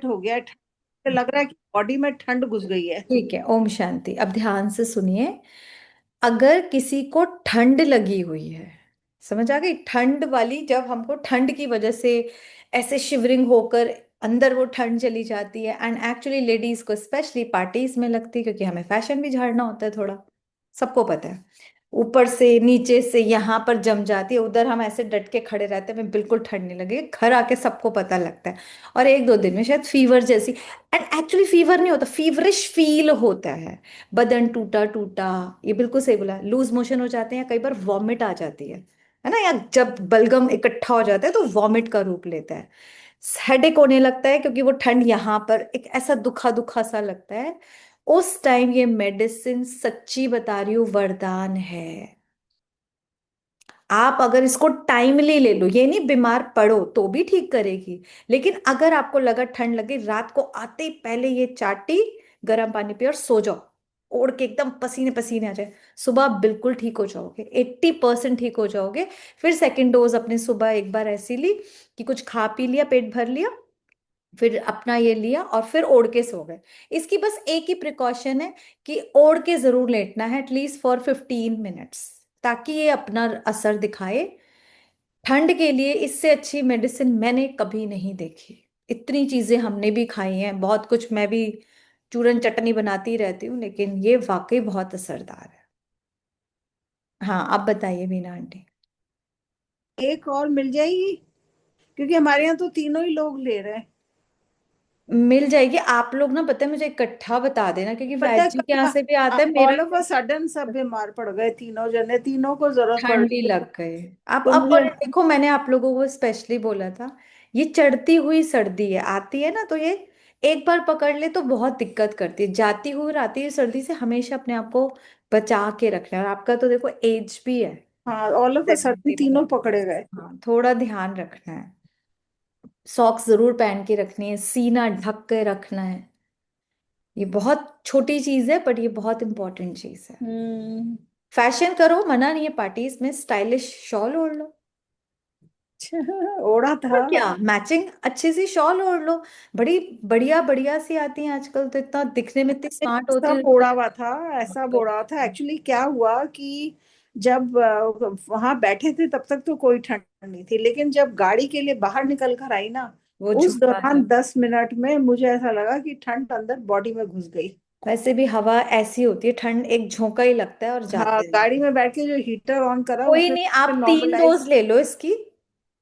Set हो गया है, लग रहा है कि बॉडी में ठंड घुस गई है। ठीक है, ओम शांति। अब ध्यान से सुनिए। अगर किसी को ठंड लगी हुई है, समझ आ गई, ठंड वाली, जब हमको ठंड की वजह से ऐसे शिवरिंग होकर अंदर वो ठंड चली जाती है, एंड एक्चुअली लेडीज को स्पेशली पार्टीज में लगती है, क्योंकि हमें फैशन भी झाड़ना होता है थोड़ा, सबको पता है। ऊपर से नीचे से यहाँ पर जम जाती है, उधर हम ऐसे डट के खड़े रहते हैं, हमें बिल्कुल ठंड नहीं लगे, घर आके सबको पता लगता है। और एक दो दिन में शायद फीवर जैसी, एंड एक्चुअली फीवर नहीं होता, फीवरिश फील होता है, बदन टूटा टूटा। ये बिल्कुल सही बोला, लूज मोशन हो जाते हैं, कई बार वॉमिट आ जाती है ना, या जब बलगम इकट्ठा हो जाता है तो वॉमिट का रूप लेता है। हेडेक होने लगता है, क्योंकि वो ठंड यहाँ पर एक ऐसा दुखा दुखा सा लगता है। उस टाइम ये मेडिसिन, सच्ची बता रही हूँ, वरदान है। आप अगर इसको टाइमली ले लो, ये नहीं बीमार पड़ो तो भी ठीक करेगी, लेकिन अगर आपको लगा ठंड लगी, रात को आते ही पहले ये चाटी, गर्म पानी पियो और सो जाओ, ओढ़ के एकदम पसीने पसीने आ जाए। सुबह आप बिल्कुल ठीक हो जाओगे, 80% ठीक हो जाओगे। फिर सेकेंड डोज अपने सुबह एक बार ऐसी ली कि कुछ खा पी लिया, पेट भर लिया, फिर अपना ये लिया और फिर ओढ़ के सो गए। इसकी बस एक ही प्रिकॉशन है कि ओढ़ के जरूर लेटना है, एटलीस्ट फॉर 15 मिनट्स, ताकि ये अपना असर दिखाए। ठंड के लिए इससे अच्छी मेडिसिन मैंने कभी नहीं देखी। इतनी चीजें हमने भी खाई हैं, बहुत कुछ मैं भी चूरन चटनी बनाती रहती हूँ, लेकिन ये वाकई बहुत असरदार है। हाँ, आप बताइए बीना आंटी। एक और मिल जाएगी? क्योंकि हमारे यहाँ तो तीनों ही लोग ले रहे हैं। मिल जाएगी। आप लोग ना, पता है, मुझे इकट्ठा बता देना, क्योंकि पता वैज है जी के यहाँ कल से भी आता है मेरा। ऑल ऑफ अ सडन सब बीमार पड़ गए, तीनों जने, तीनों को जरूरत पड़ ठंडी रही है। लग गए। तो अब मुझे, देखो, मैंने आप लोगों को स्पेशली बोला था, ये चढ़ती हुई सर्दी है, आती है ना, तो ये एक बार पकड़ ले तो बहुत दिक्कत करती है। जाती हुई और आती हुई सर्दी से हमेशा अपने आप को बचा के रखना है, और आपका तो देखो एज भी है, हाँ, ऑल ऑफ अ सडन 70 तीनों प्लस। पकड़े गए। हाँ, थोड़ा ध्यान रखना है। सॉक्स जरूर पहन के रखनी है, सीना ढक के रखना है। ये बहुत छोटी चीज है, बट ये बहुत इंपॉर्टेंट चीज है। हम्म। फैशन करो, मना नहीं है, पार्टीज में स्टाइलिश शॉल ओढ़ लो। ओढ़ा था। और क्या, मैचिंग अच्छी सी शॉल ओढ़ लो। बड़ी बढ़िया बढ़िया सी आती हैं आजकल, तो इतना दिखने में इतनी स्मार्ट होती सब है। ओढ़ा हुआ था, ऐसा बोढ़ा हुआ था। एक्चुअली क्या हुआ कि जब वहां बैठे थे तब तक तो कोई ठंड नहीं थी, लेकिन जब गाड़ी के लिए बाहर निकल कर आई ना, वो उस झुका दौरान था। 10 मिनट में मुझे ऐसा लगा कि ठंड अंदर बॉडी में घुस गई। वैसे भी हवा ऐसी होती है, ठंड एक झोंका ही लगता है और हाँ, जाते हैं। गाड़ी में बैठ के जो हीटर ऑन करा कोई उसने नहीं, आप तीन नॉर्मलाइज। डोज ले लो इसकी।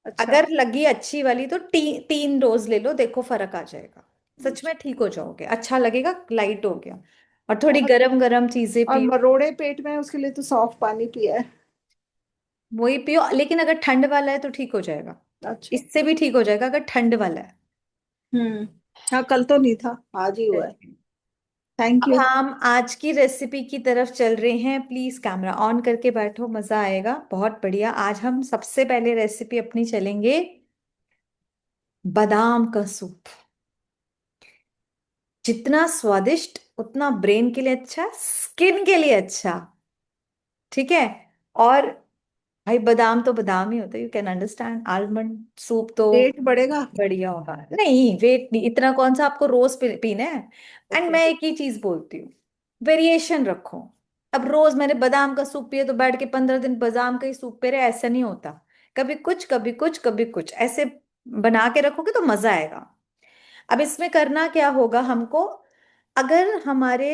अच्छा। अगर लगी अच्छी वाली तो तीन डोज ले लो, देखो फर्क आ जाएगा। सच में ठीक हो जाओगे, अच्छा लगेगा, लाइट हो गया। और थोड़ी और गरम गरम चीजें और पियो। मरोड़े पेट में उसके लिए तो सॉफ्ट पानी पिया है। वही पियो, लेकिन अगर ठंड वाला है तो ठीक हो जाएगा। अच्छा। इससे भी ठीक हो जाएगा अगर ठंड वाला है। हम्म। हाँ, कल तो नहीं था, आज ही हुआ है। थैंक अब यू। हम आज की रेसिपी की तरफ चल रहे हैं। प्लीज कैमरा ऑन करके बैठो, मजा आएगा, बहुत बढ़िया। आज हम सबसे पहले रेसिपी अपनी चलेंगे, बादाम का सूप। जितना स्वादिष्ट उतना ब्रेन के लिए अच्छा, स्किन के लिए अच्छा। ठीक है। और भाई, बादाम तो बादाम ही होता है, you can understand. Almond soup तो पेट बढ़ेगा। बढ़िया होगा। नहीं, वेट नहीं, इतना कौन सा आपको रोज पीना है। And okay. मैं एक ही चीज बोलती हूँ, वेरिएशन रखो। अब रोज मैंने बादाम का सूप पिया तो बैठ के 15 दिन बादाम का ही सूप पी रहे, ऐसा नहीं होता। कभी कुछ कभी कुछ कभी कुछ, ऐसे बना के रखोगे तो मजा आएगा। अब इसमें करना क्या होगा हमको, अगर हमारे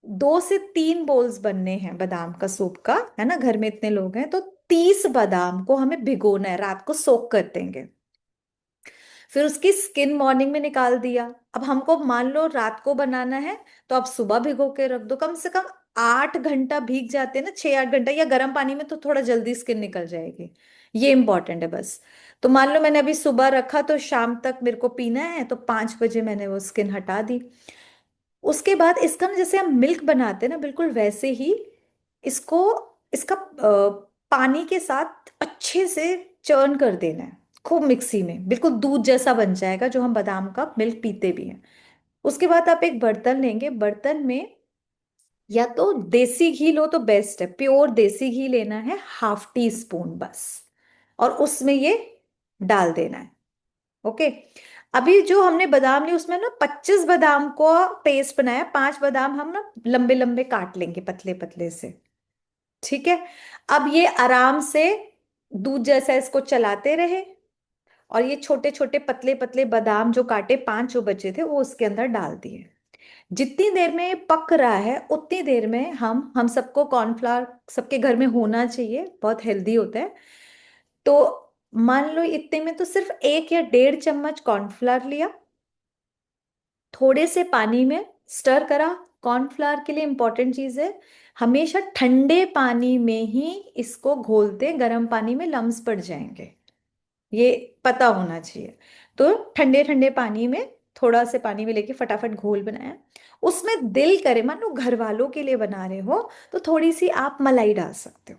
2 से 3 बोल्स बनने हैं बादाम का सूप का, है ना, घर में इतने लोग हैं, तो 30 बादाम को हमें भिगोना है, रात को सोक कर देंगे। फिर उसकी स्किन मॉर्निंग में निकाल दिया। अब हमको मान लो रात को बनाना है, तो आप सुबह भिगो के रख दो, कम से कम 8 घंटा भीग जाते हैं ना, 6-8 घंटा, या गर्म पानी में तो थोड़ा जल्दी स्किन निकल जाएगी। ये इंपॉर्टेंट है बस। तो मान लो मैंने अभी सुबह रखा तो शाम तक मेरे को पीना है, तो 5 बजे मैंने वो स्किन हटा दी। उसके बाद इसका ना, जैसे हम मिल्क बनाते हैं ना, बिल्कुल वैसे ही इसको, इसका पानी के साथ अच्छे से चर्न कर देना है, खूब मिक्सी में, बिल्कुल दूध जैसा बन जाएगा, जो हम बादाम का मिल्क पीते भी हैं। उसके बाद आप एक बर्तन लेंगे, बर्तन में या तो देसी घी लो तो बेस्ट है, प्योर देसी घी लेना है, ½ टी स्पून बस, और उसमें ये डाल देना है। ओके। अभी जो हमने बादाम लिए उसमें ना 25 बादाम को पेस्ट बनाया, 5 बादाम हम ना लंबे लंबे काट लेंगे पतले पतले से। ठीक है। अब ये आराम से दूध जैसा इसको चलाते रहे, और ये छोटे छोटे पतले पतले बादाम जो काटे 5 जो बचे थे वो उसके अंदर डाल दिए। जितनी देर में ये पक रहा है उतनी देर में हम सबको कॉर्नफ्लावर सबके घर में होना चाहिए, बहुत हेल्दी होता है। तो मान लो इतने में तो सिर्फ 1 या 1.5 चम्मच कॉर्नफ्लावर लिया, थोड़े से पानी में स्टर करा। कॉर्नफ्लावर के लिए इंपॉर्टेंट चीज है, हमेशा ठंडे पानी में ही इसको घोलते, गर्म पानी में लम्स पड़ जाएंगे, ये पता होना चाहिए। तो ठंडे ठंडे पानी में, थोड़ा से पानी में लेके फटाफट घोल बनाया। उसमें दिल करे, मान लो घर वालों के लिए बना रहे हो तो थोड़ी सी आप मलाई डाल सकते हो,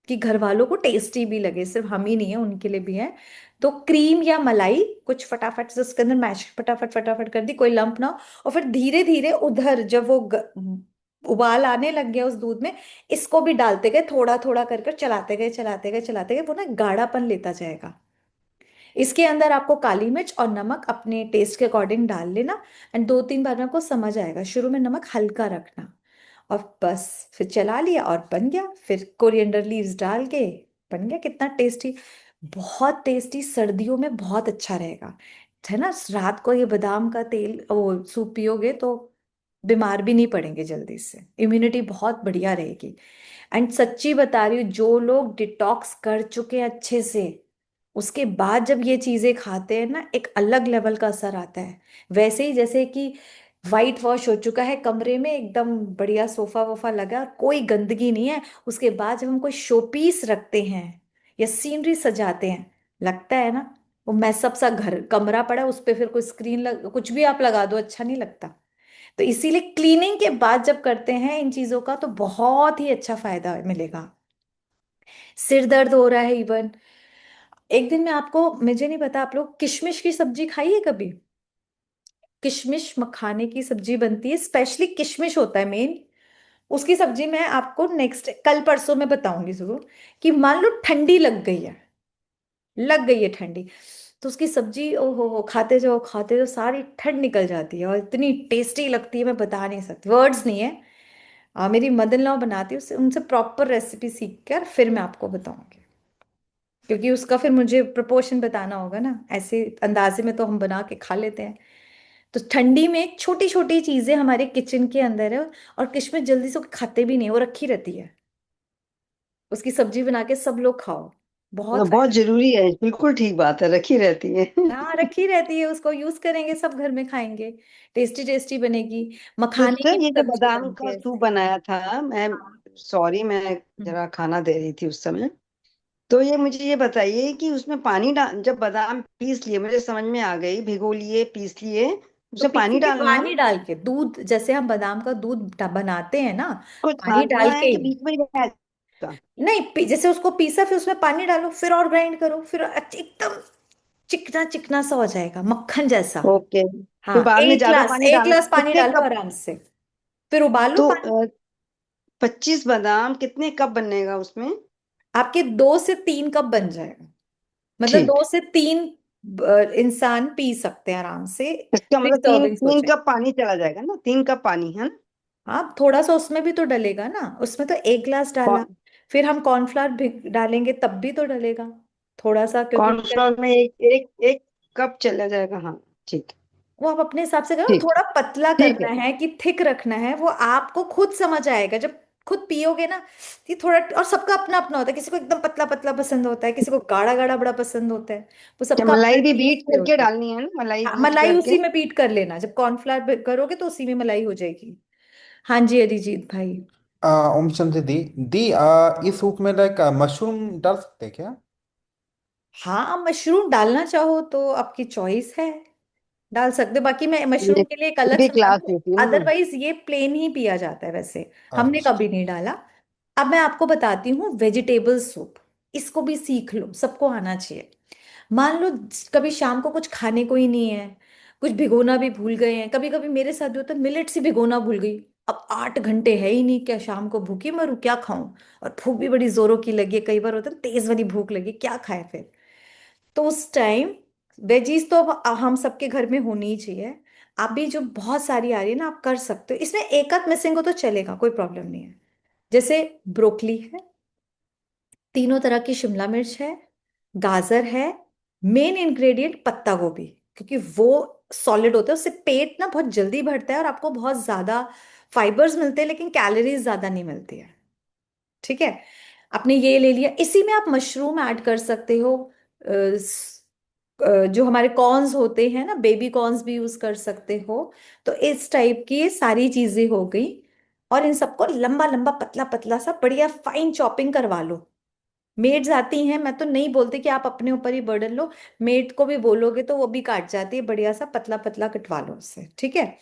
कि घर वालों को टेस्टी भी लगे, सिर्फ हम ही नहीं है उनके लिए भी है। तो क्रीम या मलाई कुछ फटाफट से उसके अंदर मैश फटाफट फटाफट कर दी, कोई लंप ना हो। और फिर धीरे धीरे उधर जब वो उबाल आने लग गया उस दूध में, इसको भी डालते गए, थोड़ा थोड़ा कर कर चलाते गए चलाते गए चलाते गए, वो ना गाढ़ापन लेता जाएगा। इसके अंदर आपको काली मिर्च और नमक अपने टेस्ट के अकॉर्डिंग डाल लेना। एंड 2-3 बार में आपको समझ आएगा, शुरू में नमक हल्का रखना। और बस फिर चला लिया और बन गया, फिर कोरिएंडर लीव्स डाल के बन गया। कितना टेस्टी, बहुत टेस्टी, सर्दियों में बहुत अच्छा रहेगा, है ना। रात को ये बादाम का तेल वो सूप पियोगे तो बीमार भी नहीं पड़ेंगे जल्दी से, इम्यूनिटी बहुत बढ़िया रहेगी। एंड सच्ची बता रही हूँ, जो लोग डिटॉक्स कर चुके हैं अच्छे से, उसके बाद जब ये चीजें खाते हैं ना, एक अलग लेवल का असर आता है। वैसे ही जैसे कि वाइट वॉश हो चुका है कमरे में, एकदम बढ़िया सोफा वोफा लगा और कोई गंदगी नहीं है, उसके बाद जब हम कोई शोपीस रखते हैं या सीनरी सजाते हैं, लगता है ना वो मैसअप सा घर कमरा पड़ा है, उस पे फिर कोई स्क्रीन कुछ भी आप लगा दो, अच्छा नहीं लगता। तो इसीलिए क्लीनिंग के बाद जब करते हैं इन चीजों का तो बहुत ही अच्छा फायदा मिलेगा। सिर दर्द हो रहा है इवन, एक दिन मैं आपको, मुझे नहीं पता आप लोग किशमिश की सब्जी खाई है कभी? किशमिश मखाने की सब्जी बनती है, स्पेशली किशमिश होता है मेन। उसकी सब्जी मैं आपको नेक्स्ट कल परसों में बताऊंगी जरूर। कि मान लो ठंडी लग गई है, लग गई है ठंडी, तो उसकी सब्जी ओ हो, खाते जाओ, सारी ठंड निकल जाती है और इतनी टेस्टी लगती है, मैं बता नहीं सकती, वर्ड्स नहीं है। मेरी मदर इन लॉ बनाती है, उससे उनसे प्रॉपर रेसिपी सीख कर फिर मैं आपको बताऊंगी, क्योंकि उसका फिर मुझे प्रपोर्शन बताना होगा ना, ऐसे अंदाजे में तो हम बना के खा लेते हैं। तो ठंडी में छोटी छोटी चीजें हमारे किचन के अंदर है, और किशमिश जल्दी से खाते भी नहीं, वो रखी रहती है, उसकी सब्जी बना के सब लोग खाओ, बहुत बहुत फायदा। जरूरी है, बिल्कुल ठीक बात है, रखी रहती है। हाँ रखी रहती है, उसको यूज करेंगे सब घर में खाएंगे, टेस्टी टेस्टी बनेगी। मखाने सिस्टर, की ये जो सब्जी बादाम बनती का है सूप ऐसे। बनाया था, मैं हाँ। सॉरी, मैं हम्म। जरा खाना दे रही थी उस समय। तो ये मुझे ये बताइए कि उसमें पानी डाल, जब बादाम पीस लिए, मुझे समझ में आ गई, भिगो लिए, पीस लिए, तो उसमें पानी पीछे डालना है? पानी डाल के दूध, जैसे हम बादाम का दूध बनाते हैं ना, कुछ पानी छानना डाल के है कि ही। बीच में ही रहेगा? नहीं जैसे उसको पीसा फिर उसमें पानी डालो, फिर और ग्राइंड करो, फिर एकदम चिकना चिकना सा हो जाएगा, मक्खन जैसा। ओके। फिर हाँ, बाद में एक ज्यादा गिलास पानी एक डालना, गिलास पानी कितने डालो कप? आराम से, फिर उबालो तो पानी। 25 बादाम कितने कप बनेगा उसमें? आपके 2 से 3 कप बन जाएगा, मतलब ठीक। 2 से 3 इंसान पी सकते हैं आराम से, इसका बिग मतलब तीन सर्विंग्स हो तीन जाए। कप पानी चला जाएगा ना, 3 कप पानी है ना? हाँ थोड़ा सा उसमें भी तो डलेगा ना, उसमें तो 1 गिलास डाला, फिर हम कॉर्नफ्लावर भी डालेंगे तब भी तो डलेगा थोड़ा सा, क्योंकि कॉर्नफ्लोर में एक एक एक कप चला जाएगा, हाँ। ठीक। वो आप अपने हिसाब से करो, ठीक। थोड़ा पतला ठीक है। करना है कि थिक रखना है, वो आपको खुद समझ आएगा जब खुद पियोगे ना। कि थोड़ा, और सबका अपना अपना होता है, किसी को एकदम पतला पतला पसंद होता है, किसी को गाढ़ा गाढ़ा बड़ा पसंद होता है, वो क्या सबका अपना मलाई भी बीट टेस्ट पे करके होता है। डालनी है ना, मलाई हाँ बीट मलाई करके? उसी में बीट कर लेना, जब कॉर्नफ्लावर करोगे तो उसी में मलाई हो जाएगी। हाँ जी अरिजीत भाई। ओम शांति दी। दी, इस सूप में लाइक मशरूम डाल सकते हैं क्या? हाँ मशरूम डालना चाहो तो आपकी चॉइस है, डाल सकते हो। बाकी मैं ये मशरूम के लिए एक अलग पूरी से क्लास बनाऊंगी, होती है ना। अदरवाइज ये प्लेन ही पिया जाता है वैसे, हमने अच्छा। कभी नहीं डाला। अब मैं आपको बताती हूँ वेजिटेबल सूप, इसको भी सीख लो, सबको आना चाहिए। मान लो कभी शाम को कुछ खाने को ही नहीं है, कुछ भिगोना भी भूल गए हैं, कभी कभी मेरे साथ भी होता है, मिलेट से भिगोना भूल गई। अब 8 घंटे है ही नहीं, क्या शाम को भूखी मरूं, क्या खाऊं, और भूख भी बड़ी जोरों की लगी है, कई बार होता है तेज वाली भूख लगी, क्या खाए फिर। तो उस टाइम वेजीज तो अब हम सबके घर में होनी ही चाहिए। अभी जो बहुत सारी आ रही है ना, आप कर सकते हो, इसमें एक आध मिसिंग हो तो चलेगा, कोई प्रॉब्लम नहीं है। जैसे ब्रोकली है, तीनों तरह की शिमला मिर्च है, गाजर है, मेन इंग्रेडिएंट पत्ता गोभी, क्योंकि वो सॉलिड होता है, उससे पेट ना बहुत जल्दी भरता है और आपको बहुत ज्यादा फाइबर्स मिलते हैं, लेकिन कैलोरीज ज्यादा नहीं मिलती है। ठीक है, आपने ये ले लिया, इसी में आप मशरूम ऐड कर सकते हो। जो हमारे कॉर्न्स होते हैं ना, बेबी कॉर्न्स भी यूज कर सकते हो। तो इस टाइप की ये सारी चीजें हो गई। और इन सबको लंबा लंबा पतला पतला सा बढ़िया फाइन चॉपिंग करवा लो। मेड्स आती हैं, मैं तो नहीं बोलती कि आप अपने ऊपर ही बर्डन लो, मेड को भी बोलोगे तो वो भी काट जाती है, बढ़िया सा पतला पतला कटवा लो उससे, ठीक है।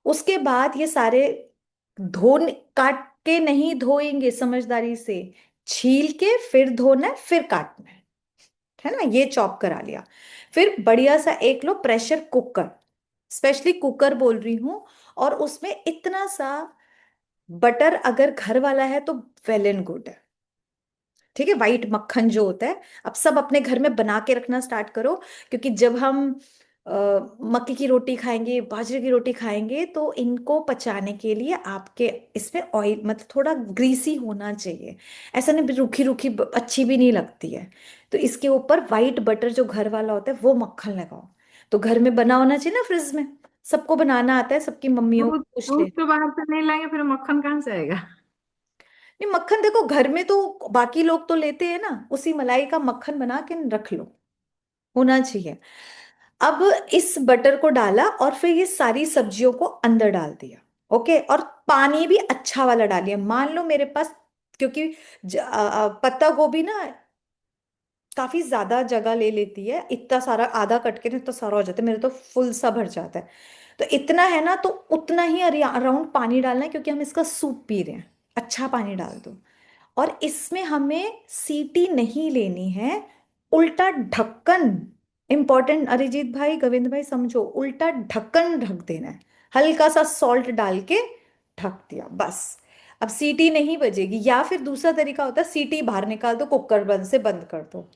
उसके बाद ये सारे धो, काट के नहीं धोएंगे, समझदारी से छील के फिर धोना है, फिर काटना है ना। ये चॉप करा लिया। फिर बढ़िया सा एक low pressure cooker, specially cooker बोल रही हूँ, और उसमें इतना सा बटर अगर घर वाला है तो वेल एंड गुड है। ठीक है, वाइट मक्खन जो होता है, अब सब अपने घर में बना के रखना स्टार्ट करो, क्योंकि जब हम अ, मक्की की रोटी खाएंगे, बाजरे की रोटी खाएंगे, तो इनको पचाने के लिए आपके इसमें ऑयल मतलब थोड़ा ग्रीसी होना चाहिए। ऐसा नहीं रूखी रूखी अच्छी भी नहीं लगती है। तो इसके ऊपर वाइट बटर जो घर वाला होता है वो मक्खन लगाओ। तो घर में बना होना चाहिए ना, फ्रिज में सबको बनाना आता है, सबकी मम्मियों को दूध पूछ दूध ले। तो बाहर से नहीं लाएंगे, फिर मक्खन कहाँ से आएगा? नहीं, मक्खन देखो घर में तो बाकी लोग तो लेते हैं ना, उसी मलाई का मक्खन बना के रख लो, होना चाहिए। अब इस बटर को डाला और फिर ये सारी सब्जियों को अंदर डाल दिया। ओके, और पानी भी अच्छा वाला डालिए। मान लो मेरे पास, क्योंकि पत्ता गोभी ना काफी ज्यादा जगह ले लेती है, इतना सारा आधा कट के ना तो सारा हो जाता है, मेरे तो फुल सा भर जाता है। तो इतना है ना, तो उतना ही अराउंड पानी डालना है, क्योंकि हम इसका सूप पी रहे हैं। अच्छा पानी डाल दो। और इसमें हमें सीटी नहीं लेनी है, उल्टा ढक्कन इंपॉर्टेंट, अरिजीत भाई गोविंद भाई समझो, उल्टा ढक्कन ढक देना है। हल्का सा सॉल्ट डाल के ढक दिया, बस। अब सीटी नहीं बजेगी, या फिर दूसरा तरीका होता है सीटी बाहर निकाल दो, कुकर बंद से बंद कर दो।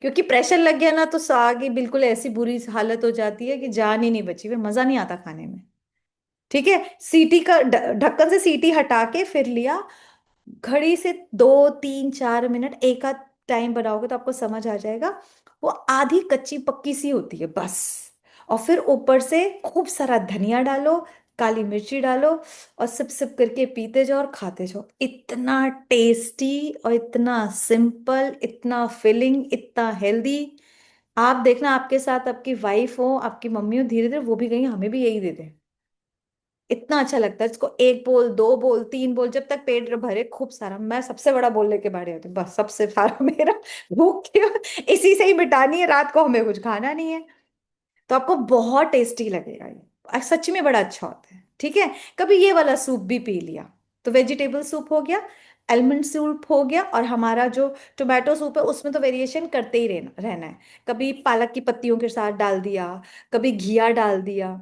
क्योंकि प्रेशर लग गया ना तो साग की बिल्कुल ऐसी बुरी हालत हो जाती है कि जान ही नहीं बची, फिर मजा नहीं आता खाने में। ठीक है, सीटी का ढक्कन से सीटी हटा के फिर लिया, घड़ी से 2 3 4 मिनट एक आध टाइम बनाओगे तो आपको समझ आ जाएगा। वो आधी कच्ची पक्की सी होती है बस। और फिर ऊपर से खूब सारा धनिया डालो, काली मिर्ची डालो, और सिप सिप करके पीते जाओ और खाते जाओ। इतना टेस्टी और इतना सिंपल, इतना फिलिंग, इतना हेल्दी। आप देखना आपके साथ आपकी वाइफ हो, आपकी मम्मी हो, धीरे धीरे वो भी कहेंगे हमें भी यही दे दे। इतना अच्छा लगता है इसको, एक बोल, दो बोल, तीन बोल, जब तक पेट भरे खूब सारा। मैं सबसे बड़ा बोलने के बारे होती हूँ, बस सबसे सारा मेरा भूख इसी से ही मिटानी है, रात को हमें कुछ खाना नहीं है। तो आपको बहुत टेस्टी लगेगा ये, सच में बड़ा अच्छा होता है। ठीक है, कभी ये वाला सूप भी पी लिया, तो वेजिटेबल सूप हो गया, एलमंड सूप हो गया, और हमारा जो टोमेटो सूप है उसमें तो वेरिएशन करते ही रहना रहना है। कभी पालक की पत्तियों के साथ डाल दिया, कभी घिया डाल दिया।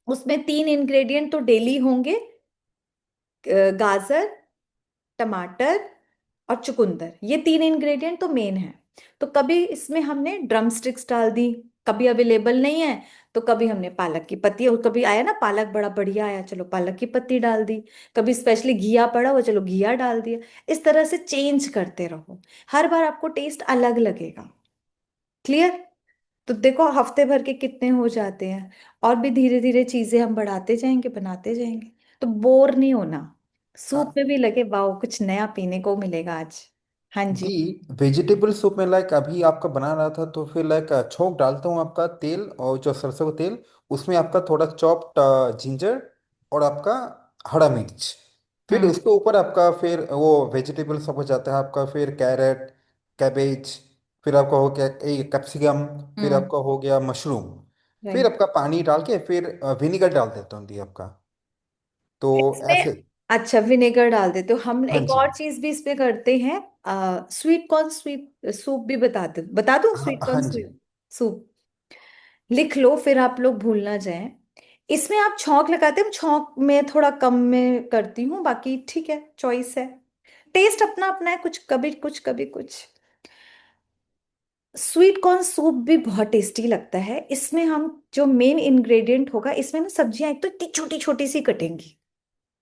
उसमें 3 इंग्रेडिएंट तो डेली होंगे, गाजर, टमाटर और चुकंदर, ये 3 इंग्रेडिएंट तो मेन है। तो कभी इसमें हमने ड्रम स्टिक्स डाल दी, कभी अवेलेबल नहीं है तो कभी हमने पालक की पत्ती, और कभी आया ना पालक बड़ा बढ़िया आया, चलो पालक की पत्ती डाल दी। कभी स्पेशली घिया पड़ा हुआ, चलो घिया डाल दिया। इस तरह से चेंज करते रहो, हर बार आपको टेस्ट अलग लगेगा। क्लियर? तो देखो हफ्ते भर के कितने हो जाते हैं। और भी धीरे धीरे चीजें हम बढ़ाते जाएंगे, बनाते जाएंगे, तो बोर नहीं होना। सूप हाँ में भी लगे वाओ कुछ नया पीने को मिलेगा आज। हाँ दी, जी। वेजिटेबल सूप में लाइक अभी आपका बना रहा था तो फिर लाइक छोंक डालता हूँ आपका तेल और जो सरसों का तेल, उसमें आपका थोड़ा चॉप्ड जिंजर और आपका हरा मिर्च, फिर हम्म। उसके ऊपर आपका फिर वो वेजिटेबल सब हो जाता है आपका, फिर कैरेट, कैबेज, फिर आपका हो गया कैप्सिकम, फिर हम्म। आपका हो गया मशरूम, फिर राइट। आपका पानी डाल के फिर विनेगर डाल देता हूँ दी आपका। तो इसमें ऐसे। अच्छा विनेगर डाल देते हो। हम हाँ एक जी। और चीज भी इसमें करते हैं, स्वीट कॉर्न स्वीट सूप भी बता दूं, हाँ स्वीट कॉर्न हाँ जी। स्वीट सूप लिख लो, फिर आप लोग भूल ना जाएं। इसमें आप छौंक लगाते हैं, छौंक में थोड़ा कम में करती हूँ, बाकी ठीक है, चॉइस है। टेस्ट अपना अपना है, कुछ कभी कुछ कभी कुछ। स्वीट कॉर्न सूप भी बहुत टेस्टी लगता है। इसमें हम जो मेन इंग्रेडिएंट होगा, इसमें ना सब्जियां एक तो इतनी छोटी छोटी सी कटेंगी,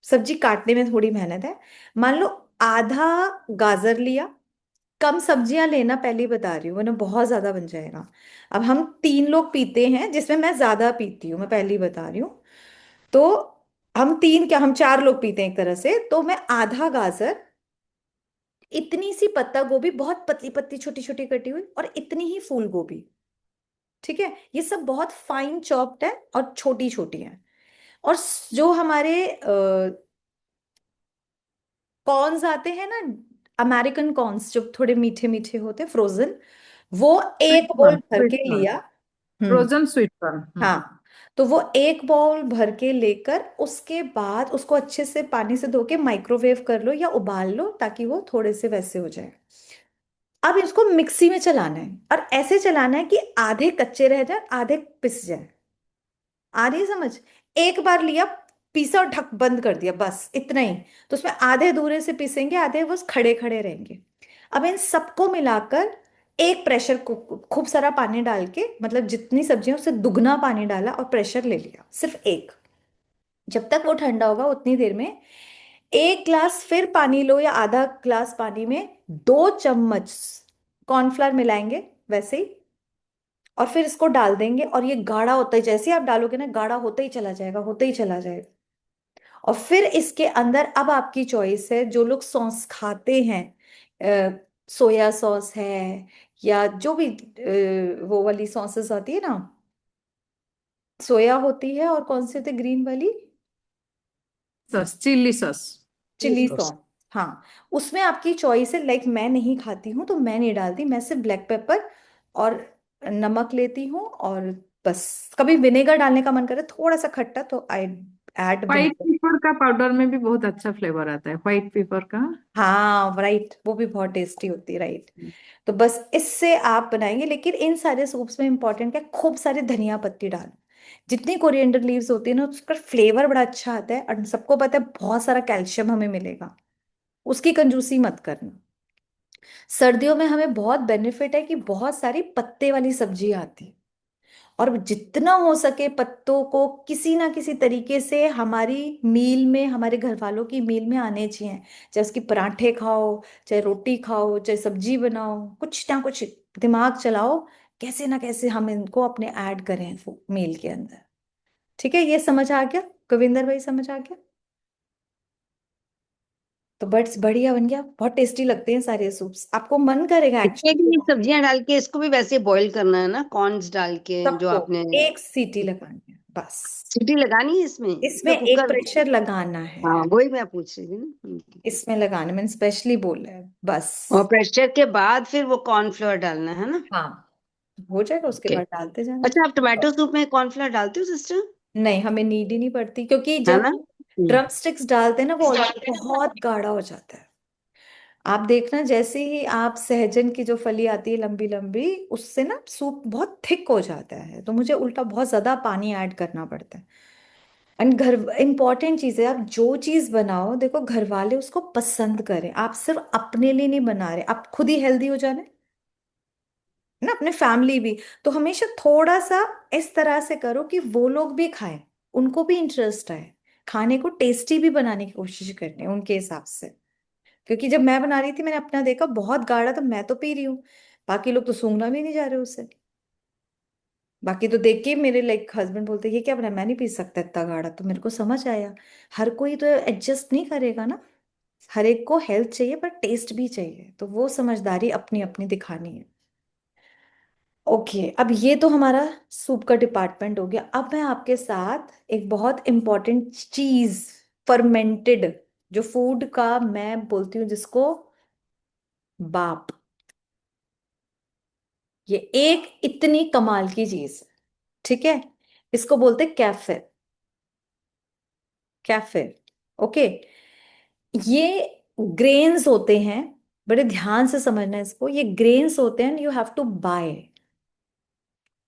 सब्जी काटने में थोड़ी मेहनत है। मान लो आधा गाजर लिया, कम सब्जियां लेना, पहले ही बता रही हूँ वरना बहुत ज्यादा बन जाएगा। अब हम 3 लोग पीते हैं, जिसमें मैं ज्यादा पीती हूँ, मैं पहले ही बता रही हूँ। तो हम तीन क्या, हम 4 लोग पीते हैं एक तरह से, तो मैं आधा गाजर, इतनी सी पत्ता गोभी बहुत पतली पतली छोटी छोटी कटी हुई, और इतनी ही फूल गोभी। ठीक है, ये सब बहुत फाइन चॉप्ड है और छोटी छोटी है। और जो हमारे कॉर्न्स आते हैं ना, अमेरिकन कॉर्न्स जो थोड़े मीठे मीठे होते हैं, फ्रोजन, वो स्वीट एक बोल कॉर्न, भर स्वीट के कॉर्न, लिया। हम्म। Frozen sweet corn. हाँ, तो वो एक बाउल भर के लेकर उसके बाद उसको अच्छे से पानी से धो के माइक्रोवेव कर लो या उबाल लो, ताकि वो थोड़े से वैसे हो जाए। अब इसको मिक्सी में चलाना है, और ऐसे चलाना है कि आधे कच्चे रह जाए आधे पिस जाए। आ रही है समझ? एक बार लिया, पीसा और ढक बंद कर दिया, बस इतना ही। तो उसमें आधे अधूरे से पीसेंगे, आधे वो खड़े खड़े रहेंगे। अब इन सबको मिलाकर एक प्रेशर कुक, खूब सारा पानी डाल के, मतलब जितनी सब्जियां उससे दुगना पानी डाला और प्रेशर ले लिया, सिर्फ एक। जब तक वो ठंडा होगा उतनी देर में 1 ग्लास फिर पानी लो, या आधा ग्लास पानी में 2 चम्मच कॉर्नफ्लावर मिलाएंगे वैसे ही, और फिर इसको डाल देंगे, और ये गाढ़ा होता ही, जैसे ही आप डालोगे ना, गाढ़ा होता ही चला जाएगा, होता ही चला जाएगा। और फिर इसके अंदर अब आपकी चॉइस है, जो लोग सॉस खाते हैं, सोया सॉस है, या जो भी वो वाली सॉसेस आती है ना, सोया होती है, और कौन सी होती है ग्रीन वाली, sauce, chilli sauce. Chilli sauce. Sauce. हाँ, उसमें आपकी चॉइस है। लाइक मैं नहीं खाती हूँ तो मैं नहीं डालती, मैं सिर्फ ब्लैक पेपर और नमक लेती हूँ, और बस कभी विनेगर डालने का मन करे थोड़ा सा खट्टा, तो I add white vinegar. Paper का पाउडर में भी बहुत अच्छा फ्लेवर आता है, व्हाइट पेपर का। हाँ राइट, वो भी बहुत टेस्टी होती है, राइट। तो बस इससे आप बनाएंगे, लेकिन इन सारे सूप्स में इंपॉर्टेंट क्या, खूब सारे धनिया पत्ती डालो। जितनी कोरिएंडर लीव्स होती है ना, उसका फ्लेवर बड़ा अच्छा आता है, और सबको पता है बहुत सारा कैल्शियम हमें मिलेगा, उसकी कंजूसी मत करना। सर्दियों में हमें बहुत बेनिफिट है कि बहुत सारी पत्ते वाली सब्जी आती है, और जितना हो सके पत्तों को किसी ना किसी तरीके से हमारी मील में, हमारे घर वालों की मील में आने चाहिए। चाहे उसकी पराठे खाओ, चाहे रोटी खाओ, चाहे सब्जी बनाओ, कुछ ना कुछ दिमाग चलाओ, कैसे ना कैसे हम इनको अपने ऐड करें मील के अंदर। ठीक है, ये समझ आ गया गोविंदर भाई, समझ आ गया? तो बट्स बढ़िया बन गया, बहुत टेस्टी लगते हैं सारे सूप्स, आपको मन करेगा इसमें भी ये एक्चुअली। सब्जियां डाल के इसको भी वैसे बॉईल करना है ना, कॉर्न्स डाल के जो सबको आपने एक सीटी लगानी है बस। सीटी लगानी है इसमें इसमें या एक कुकर? प्रेशर लगाना है, हाँ वही मैं पूछ रही थी ना। इसमें लगाने मैंने स्पेशली बोला है बस। और प्रेशर के बाद फिर वो कॉर्नफ्लोर डालना है ना? हाँ, हो जाएगा, उसके ओके। बाद डालते जाना। अच्छा, आप टोमेटो सूप में कॉर्नफ्लोर डालते हो सिस्टर? नहीं, हमें नीड ही नहीं पड़ती, क्योंकि है जब ना? ड्रम स्टिक्स डालते हैं ना, वो ऑलरेडी बहुत गाढ़ा हो जाता है। आप देखना, जैसे ही आप सहजन की जो फली आती है लंबी लंबी, उससे ना सूप बहुत थिक हो जाता है, तो मुझे उल्टा बहुत ज्यादा पानी ऐड करना पड़ता है। एंड घर, इंपॉर्टेंट चीज है, आप जो चीज बनाओ देखो घर वाले उसको पसंद करें, आप सिर्फ अपने लिए नहीं बना रहे, आप खुद ही हेल्दी हो जाना है ना, अपने फैमिली भी। तो हमेशा थोड़ा सा इस तरह से करो कि वो लोग भी खाएं, उनको भी इंटरेस्ट आए, खाने को टेस्टी भी बनाने की कोशिश करनी है उनके हिसाब से। क्योंकि जब मैं बना रही थी, मैंने अपना देखा बहुत गाढ़ा, तो मैं तो पी रही हूँ, बाकी लोग तो सूंघना भी नहीं जा रहे उससे। बाकी तो देख के मेरे लाइक हस्बैंड बोलते ये क्या बना, मैं नहीं पी सकता इतना गाढ़ा, तो मेरे को समझ आया हर कोई तो एडजस्ट नहीं करेगा ना, हर एक को हेल्थ चाहिए पर टेस्ट भी चाहिए, तो वो समझदारी अपनी अपनी दिखानी है। ओके, अब ये तो हमारा सूप का डिपार्टमेंट हो गया। अब मैं आपके साथ एक बहुत इंपॉर्टेंट चीज, फर्मेंटेड, जो फूड का मैं बोलती हूँ जिसको बाप, ये एक इतनी कमाल की चीज है, ठीक है, इसको बोलते कैफे, कैफे। ओके, ये ग्रेन्स होते हैं, बड़े ध्यान से समझना है इसको, ये ग्रेन्स होते हैं, यू हैव टू बाय।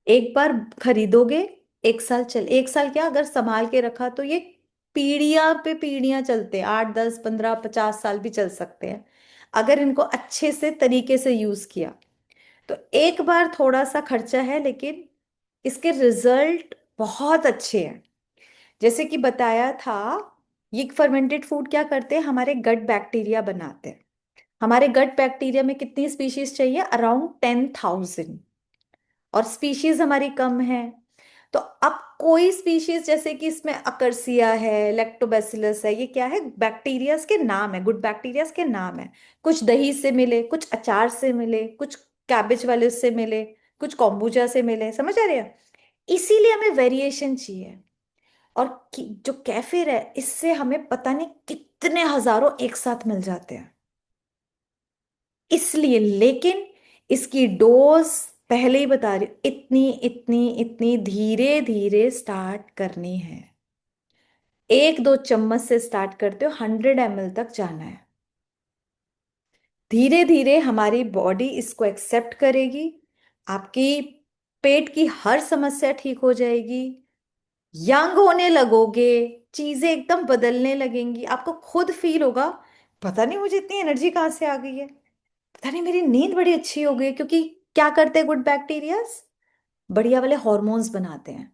एक बार खरीदोगे, 1 साल चल, 1 साल क्या, अगर संभाल के रखा तो ये पीढ़ियां पे पीढ़ियां चलते हैं, 8 10 15 50 साल भी चल सकते हैं, अगर इनको अच्छे से तरीके से यूज किया। तो एक बार थोड़ा सा खर्चा है, लेकिन इसके रिजल्ट बहुत अच्छे हैं। जैसे कि बताया था, ये फर्मेंटेड फूड क्या करते हैं, हमारे गट बैक्टीरिया बनाते हैं। हमारे गट बैक्टीरिया में कितनी स्पीशीज चाहिए, अराउंड 10,000, और स्पीशीज हमारी कम है। तो अब कोई स्पीशीज, जैसे कि इसमें अकर्सिया है, लैक्टोबैसिलस है, ये क्या है, बैक्टीरियाज के नाम है, गुड बैक्टीरियाज के नाम है। कुछ दही से मिले, कुछ अचार से मिले, कुछ कैबेज वाले से मिले, कुछ कॉम्बुचा से मिले, समझ आ रही है। इसीलिए हमें वेरिएशन चाहिए। और जो कैफिर है, इससे हमें पता नहीं कितने हजारों एक साथ मिल जाते हैं, इसलिए। लेकिन इसकी डोज पहले ही बता रही हूं, इतनी इतनी इतनी धीरे धीरे स्टार्ट करनी है। 1-2 चम्मच से स्टार्ट करते हो, 100 ml तक जाना है। धीरे धीरे हमारी बॉडी इसको एक्सेप्ट करेगी, आपकी पेट की हर समस्या ठीक हो जाएगी, यंग होने लगोगे, चीजें एकदम बदलने लगेंगी, आपको खुद फील होगा, पता नहीं मुझे इतनी एनर्जी कहाँ से आ गई है, पता नहीं मेरी नींद बड़ी अच्छी हो गई। क्योंकि क्या करते हैं गुड बैक्टीरियाज, बढ़िया वाले हॉर्मोन्स बनाते हैं।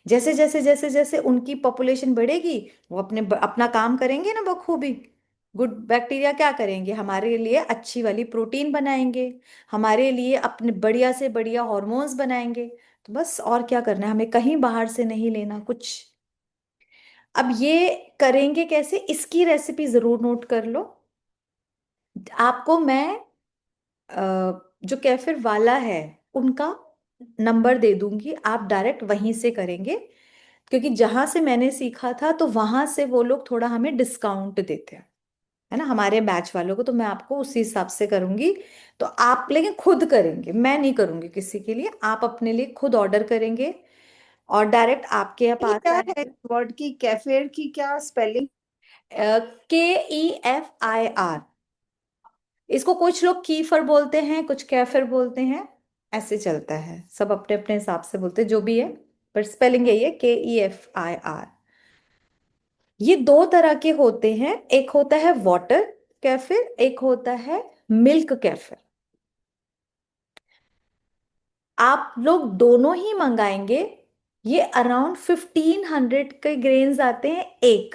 जैसे जैसे जैसे जैसे उनकी पॉपुलेशन बढ़ेगी, वो अपना काम करेंगे ना बखूबी। गुड बैक्टीरिया क्या करेंगे, हमारे लिए अच्छी वाली प्रोटीन बनाएंगे, हमारे लिए अपने बढ़िया से बढ़िया हॉर्मोन्स बनाएंगे। तो बस और क्या करना है, हमें कहीं बाहर से नहीं लेना कुछ। अब ये करेंगे कैसे, इसकी रेसिपी जरूर नोट कर लो। आपको मैं जो कैफिर वाला है उनका नंबर दे दूंगी, आप डायरेक्ट वहीं से करेंगे। क्योंकि जहां से मैंने सीखा था, तो वहां से वो लोग थोड़ा हमें डिस्काउंट देते हैं, है ना, हमारे बैच वालों को। तो मैं आपको उसी हिसाब से करूंगी। तो आप लेकिन खुद करेंगे, मैं नहीं करूंगी किसी के लिए, आप अपने लिए खुद ऑर्डर करेंगे और डायरेक्ट आपके यहाँ ये पास क्या है आएंगे। वर्ड की, कैफेर की क्या स्पेलिंग? KEFIR। इसको कुछ लोग कीफर बोलते हैं, कुछ कैफिर बोलते हैं, ऐसे चलता है, सब अपने अपने हिसाब से बोलते हैं, जो भी है। पर स्पेलिंग यही है, KEFIR। ये दो तरह के होते हैं, एक होता है वाटर कैफिर, एक होता है मिल्क कैफिर। आप लोग दोनों ही मंगाएंगे, ये अराउंड 1500 के ग्रेन्स आते हैं एक,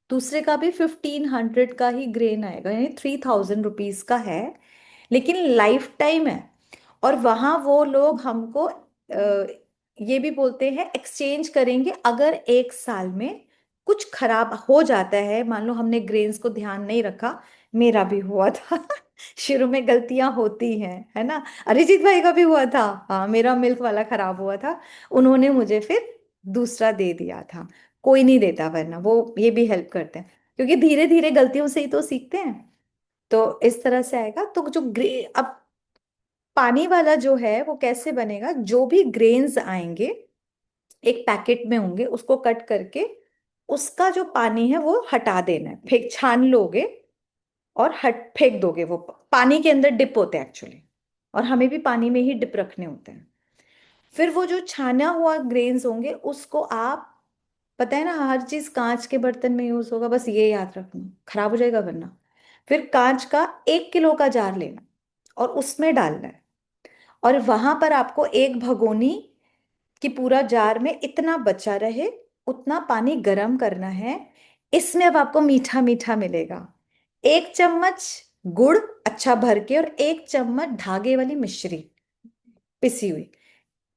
दूसरे का भी 1500 का ही ग्रेन आएगा, यानी 3000 रुपीज का है, लेकिन लाइफ टाइम है। और वहां वो लोग हमको ये भी बोलते हैं एक्सचेंज करेंगे, अगर 1 साल में कुछ खराब हो जाता है, मान लो हमने ग्रेन्स को ध्यान नहीं रखा, मेरा भी हुआ था शुरू में गलतियां होती हैं, है ना। अरिजीत भाई का भी हुआ था, हाँ, मेरा मिल्क वाला खराब हुआ था, उन्होंने मुझे फिर दूसरा दे दिया था। कोई नहीं देता, वरना वो ये भी हेल्प करते हैं, क्योंकि धीरे धीरे गलतियों से ही तो सीखते हैं। तो इस तरह से आएगा। तो जो अब पानी वाला जो है वो कैसे बनेगा, जो भी ग्रेन्स आएंगे एक पैकेट में होंगे, उसको कट करके उसका जो पानी है वो हटा देना है, फेंक छान लोगे और हट फेंक दोगे। वो पानी के अंदर डिप होते हैं एक्चुअली, और हमें भी पानी में ही डिप रखने होते हैं। फिर वो जो छाना हुआ ग्रेन्स होंगे उसको आप, पता है ना, हर चीज कांच के बर्तन में यूज होगा, बस ये याद रखना, खराब हो जाएगा वरना। फिर कांच का 1 किलो का जार लेना और उसमें डालना है, और वहां पर आपको एक भगोनी कि पूरा जार में इतना बचा रहे उतना पानी गर्म करना है। इसमें अब आपको मीठा मीठा मिलेगा। 1 चम्मच गुड़ अच्छा भर के, और 1 चम्मच धागे वाली मिश्री पिसी हुई।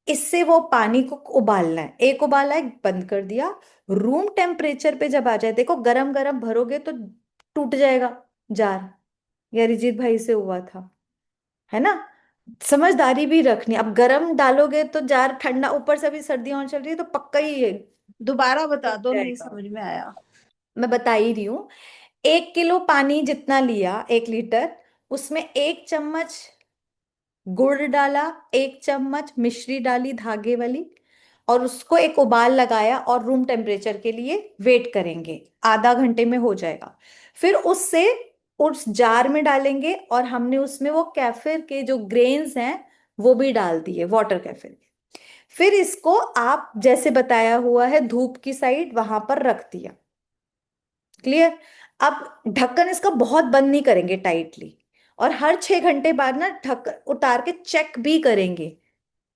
इससे वो पानी को उबालना है, एक उबाला है, बंद कर दिया। रूम टेम्परेचर पे जब आ जाए, देखो गरम गरम भरोगे तो टूट जाएगा जार, ये अरिजीत भाई से हुआ था, है ना। समझदारी भी रखनी, अब गरम डालोगे तो जार ठंडा, ऊपर से भी सर्दियां चल रही है तो पक्का ही दोबारा बता टूट दो, नहीं जाएगा। समझ में आया। मैं बता ही रही हूँ, 1 किलो पानी जितना लिया, 1 लीटर, उसमें 1 चम्मच गुड़ डाला, 1 चम्मच मिश्री डाली धागे वाली, और उसको एक उबाल लगाया, और रूम टेम्परेचर के लिए वेट करेंगे, आधा घंटे में हो जाएगा। फिर उससे उस जार में डालेंगे, और हमने उसमें वो कैफिर के जो ग्रेन्स हैं वो भी डाल दिए, वाटर कैफिर के। फिर इसको आप जैसे बताया हुआ है धूप की साइड वहां पर रख दिया। क्लियर। अब ढक्कन इसका बहुत बंद नहीं करेंगे टाइटली, और हर 6 घंटे बाद ना ढक उतार के चेक भी करेंगे।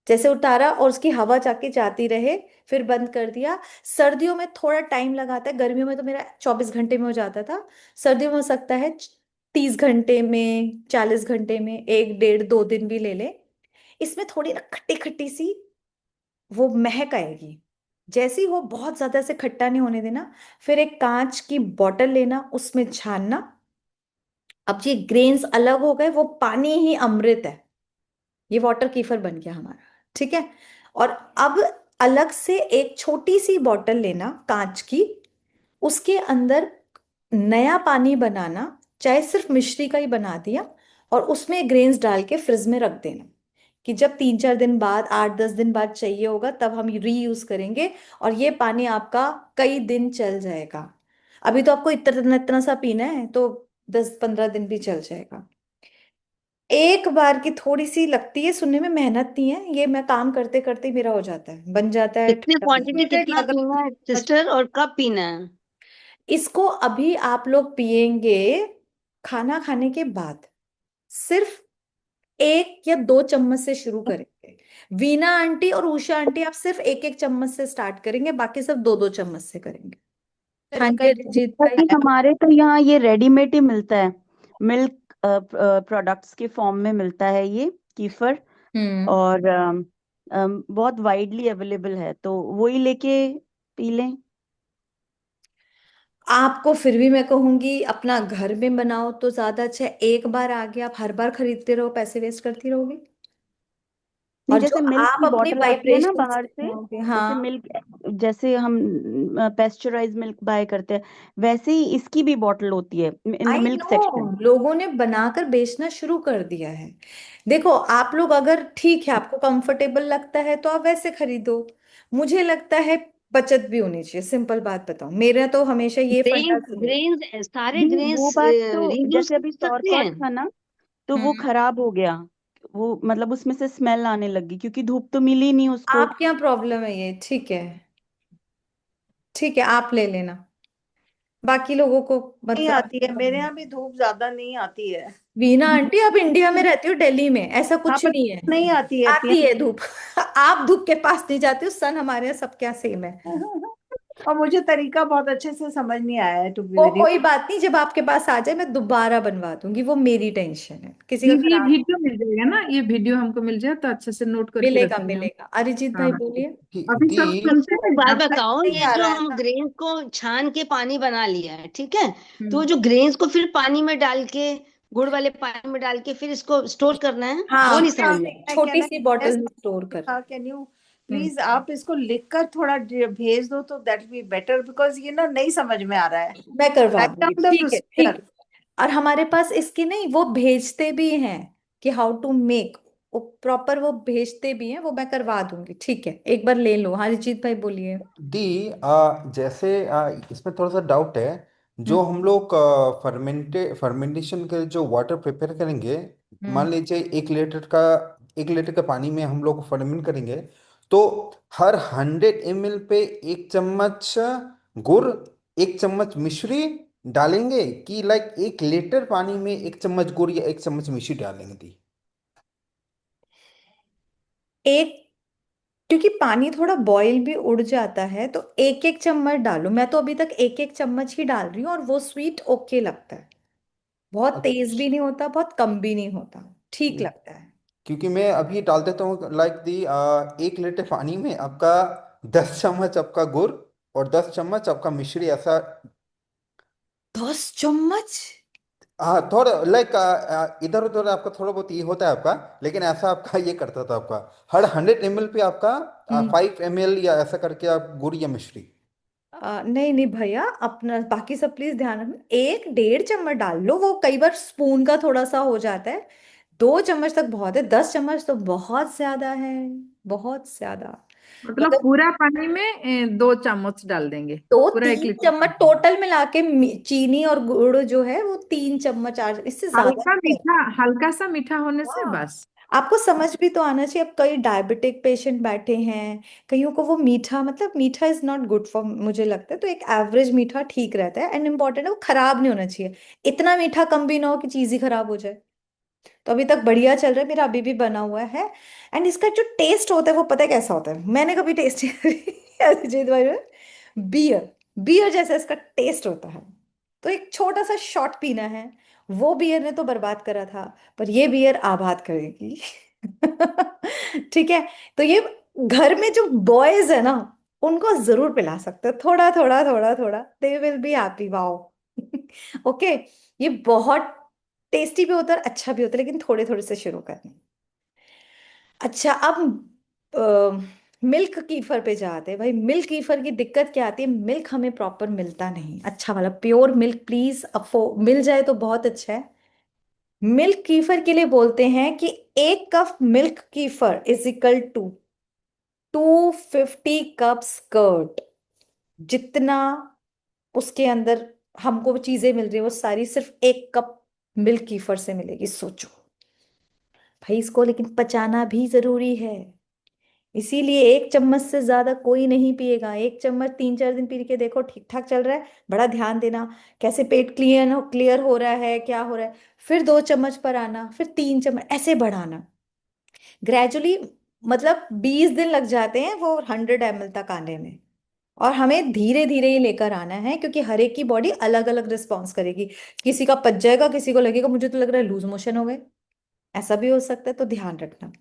जैसे उतारा और उसकी हवा जाके जाती रहे, फिर बंद कर दिया। सर्दियों में थोड़ा टाइम लगाता है, गर्मियों में तो मेरा 24 घंटे में हो जाता था। सर्दियों में हो सकता है 30 घंटे में, 40 घंटे में, 1 1.5 2 दिन भी ले ले। इसमें थोड़ी ना खट्टी खट्टी सी वो महक आएगी। जैसी हो, बहुत ज्यादा से खट्टा नहीं होने देना। फिर एक कांच की बोतल लेना, उसमें छानना। अब ये ग्रेन्स अलग हो गए, वो पानी ही अमृत है। ये वाटर कीफर बन गया हमारा। ठीक है। और अब अलग से एक छोटी सी बोतल लेना कांच की, उसके अंदर नया पानी बनाना, चाहे सिर्फ मिश्री का ही बना दिया, और उसमें ग्रेन्स डाल के फ्रिज में रख देना कि जब 3 4 दिन बाद, 8 10 दिन बाद चाहिए होगा तब हम रीयूज करेंगे। और ये पानी आपका कई दिन चल जाएगा। अभी तो आपको इतना इतना सा पीना है, तो 10 15 दिन भी चल जाएगा। एक बार की थोड़ी सी लगती है सुनने में, मेहनत नहीं है ये, मैं काम करते करते ही मेरा हो जाता है, बन जाता है कितनी ठंडा। क्वांटिटी लिमिटेड कितना लगता पीना है है। सिस्टर, और कब पीना है? इसको अभी आप लोग पियेंगे खाना खाने के बाद। सिर्फ 1 या 2 चम्मच से शुरू करेंगे। वीना आंटी और उषा आंटी आप सिर्फ 1 1 चम्मच से स्टार्ट करेंगे, बाकी सब 2 2 चम्मच से करेंगे। हाँ जी अरिजीत भाई। क्योंकि हमारे तो यहाँ ये रेडीमेड ही मिलता है, मिल्क प्रोडक्ट्स के फॉर्म में मिलता है ये कीफर। हम्म। और बहुत वाइडली अवेलेबल है, तो वही लेके पी लें। आपको फिर भी मैं कहूंगी अपना घर में बनाओ तो ज्यादा अच्छा है। एक बार आगे आप हर बार खरीदते रहो, पैसे वेस्ट करती रहोगे। नहीं, और जो जैसे मिल्क आप की अपनी बॉटल आती है ना वाइब्रेशन बाहर से, लगाओगे, जैसे हाँ। मिल्क, जैसे हम पेस्चराइज मिल्क बाय करते हैं, वैसे ही इसकी भी बॉटल होती है in the I milk no, section. लोगों ने बनाकर बेचना शुरू कर दिया है। देखो आप लोग अगर ठीक है, आपको कंफर्टेबल लगता है तो आप वैसे खरीदो। मुझे लगता है बचत भी होनी चाहिए। सिंपल बात बताओ, मेरा तो हमेशा ये फंडा ग्रेन्स, से। ग्रेन्स सारे नहीं, वो ग्रेन्स बात तो, रीयूज जैसे कर अभी सकते सौरकॉट हैं। था ना, तो वो हम्म। खराब हो गया। वो मतलब उसमें से स्मेल आने लगी, क्योंकि धूप तो मिली नहीं उसको। आपके यहाँ प्रॉब्लम है ये, ठीक है। ठीक है, आप ले लेना। बाकी लोगों को नहीं मतलब। आती है, मेरे यहाँ भी धूप ज्यादा नहीं आती है। वीना आंटी आप इंडिया में रहती हो, दिल्ली में, ऐसा हाँ कुछ पर नहीं है। नहीं आती है आती है धूप। आप धूप के पास नहीं जाती हो, सन हमारे यहाँ सब क्या सेम है। और मुझे तरीका बहुत अच्छे से समझ नहीं आया है, टू बी वो वेरी। कोई बात नहीं, जब आपके पास आ जाए मैं दोबारा बनवा दूंगी, वो मेरी टेंशन है, किसी का ये खराब। वीडियो मिल जाएगा ना, ये वीडियो हमको मिल जाए तो अच्छे से नोट करके मिलेगा रखेंगे हम। मिलेगा, अरिजीत भाई हाँ, बोलिए। अभी दी सब सुनते एक हैं बात आप। बताओ, नहीं ये आ जो रहा है हम ना। ग्रेन्स को छान के पानी बना लिया है, ठीक है, तो हम्म। जो ग्रेन्स को फिर पानी में डाल के, गुड़ वाले पानी में डाल के फिर इसको स्टोर करना है, वो हाँ, नहीं क्या समझ में आया। मैं छोटी कहना सी मैं बॉटल में स्टोर समझी कर। था, कैन यू हम्म। प्लीज आप इसको लिखकर थोड़ा भेज दो तो दैट बी बेटर, बिकॉज ये ना नहीं समझ में आ रहा है। मैं करवा राइट दूंगी, डाउन द ठीक है ठीक प्रोसीजर। है। और हमारे पास इसकी नहीं, वो भेजते भी हैं कि हाउ टू मेक, वो प्रॉपर वो भेजते भी हैं, वो मैं करवा दूंगी। ठीक है, एक बार ले लो। हाँ रिजीत भाई बोलिए। दी जैसे इसमें थोड़ा सा डाउट है। हम्म। जो हम लोग फर्मेंटेशन के जो वाटर प्रिपेयर करेंगे, हम्म। मान लीजिए 1 लीटर का पानी में हम लोग फर्मेंट करेंगे, तो हर 100 ml पे 1 चम्मच गुड़, 1 चम्मच मिश्री डालेंगे, कि लाइक 1 लीटर पानी में 1 चम्मच गुड़ या 1 चम्मच मिश्री डालेंगे दी? एक, क्योंकि पानी थोड़ा बॉईल भी उड़ जाता है, तो 1 1 चम्मच डालो। मैं तो अभी तक 1 1 चम्मच ही डाल रही हूँ, और वो स्वीट ओके लगता है। बहुत तेज भी अच्छा। नहीं होता, बहुत कम भी नहीं होता, ठीक लगता है। क्योंकि मैं अभी डाल देता हूँ लाइक दी 1 लीटर पानी में आपका 10 चम्मच आपका गुड़ और 10 चम्मच आपका मिश्री, ऐसा। 10 चम्मच? हाँ, थोड़ा लाइक इधर उधर आपका थोड़ा बहुत ये होता है आपका, लेकिन ऐसा आपका ये करता था आपका हर 100 ml पे आपका हम्म। 5 ml या ऐसा करके आप गुड़ या मिश्री। नहीं नहीं भैया, अपना बाकी सब प्लीज ध्यान रखना। 1 1.5 चम्मच डाल लो, वो कई बार स्पून का थोड़ा सा हो जाता है। 2 चम्मच तक बहुत है, 10 चम्मच तो बहुत ज्यादा है, बहुत ज्यादा। मतलब मतलब पूरा पानी में 2 चम्मच डाल देंगे, दो पूरा एक तीन लीटर चम्मच पानी में। टोटल मिला के चीनी और गुड़ जो है वो 3 चम्मच, 4, इससे ज्यादा हल्का नहीं। मीठा, हल्का सा मीठा होने से हाँ, बस। आपको समझ भी तो आना चाहिए। अब कई डायबिटिक पेशेंट बैठे हैं, कईयों को वो मीठा, मतलब मीठा इज नॉट गुड फॉर, मुझे लगता है। तो एक एवरेज मीठा ठीक रहता है, एंड इम्पॉर्टेंट है वो खराब नहीं होना चाहिए। इतना मीठा कम भी ना हो कि चीज ही खराब हो जाए। तो अभी तक बढ़िया चल रहा है मेरा, अभी भी बना हुआ है। एंड इसका जो टेस्ट होता है वो पता है कैसा होता है, मैंने कभी टेस्ट अरिजीत भाई, बियर, बियर जैसा इसका टेस्ट होता है। तो एक छोटा सा शॉट पीना है, वो बियर ने तो बर्बाद करा था, पर ये बियर आबाद करेगी। ठीक है। तो ये घर में जो बॉयज है ना, उनको जरूर पिला सकते हो, थोड़ा थोड़ा थोड़ा थोड़ा, they will be happy, wow. Okay. ये बहुत टेस्टी भी होता है, अच्छा भी होता है, लेकिन थोड़े थोड़े से शुरू करना। अच्छा, अब मिल्क कीफर पे जाते हैं भाई। मिल्क कीफर की दिक्कत क्या आती है, मिल्क हमें प्रॉपर मिलता नहीं, अच्छा वाला प्योर मिल्क प्लीज, अफो मिल जाए तो बहुत अच्छा है। मिल्क कीफर के लिए बोलते हैं कि 1 cup milk kefir is equal to 250 cups curd. जितना उसके अंदर हमको चीजें मिल रही है वो सारी सिर्फ 1 कप मिल्क कीफर से मिलेगी, सोचो भाई। इसको लेकिन पचाना भी जरूरी है, इसीलिए 1 चम्मच से ज्यादा कोई नहीं पिएगा। 1 चम्मच 3 4 दिन पी के देखो ठीक ठाक चल रहा है, बड़ा ध्यान देना कैसे पेट क्लियर हो रहा है, क्या हो रहा है। फिर 2 चम्मच पर आना, फिर 3 चम्मच, ऐसे बढ़ाना ग्रेजुअली। मतलब 20 दिन लग जाते हैं वो 100 ml तक आने में। और हमें धीरे धीरे ही लेकर आना है, क्योंकि हर एक की बॉडी अलग अलग रिस्पॉन्स करेगी। किसी का पच जाएगा, किसी को लगेगा मुझे तो लग रहा है लूज मोशन हो गए, ऐसा भी हो सकता है, तो ध्यान रखना।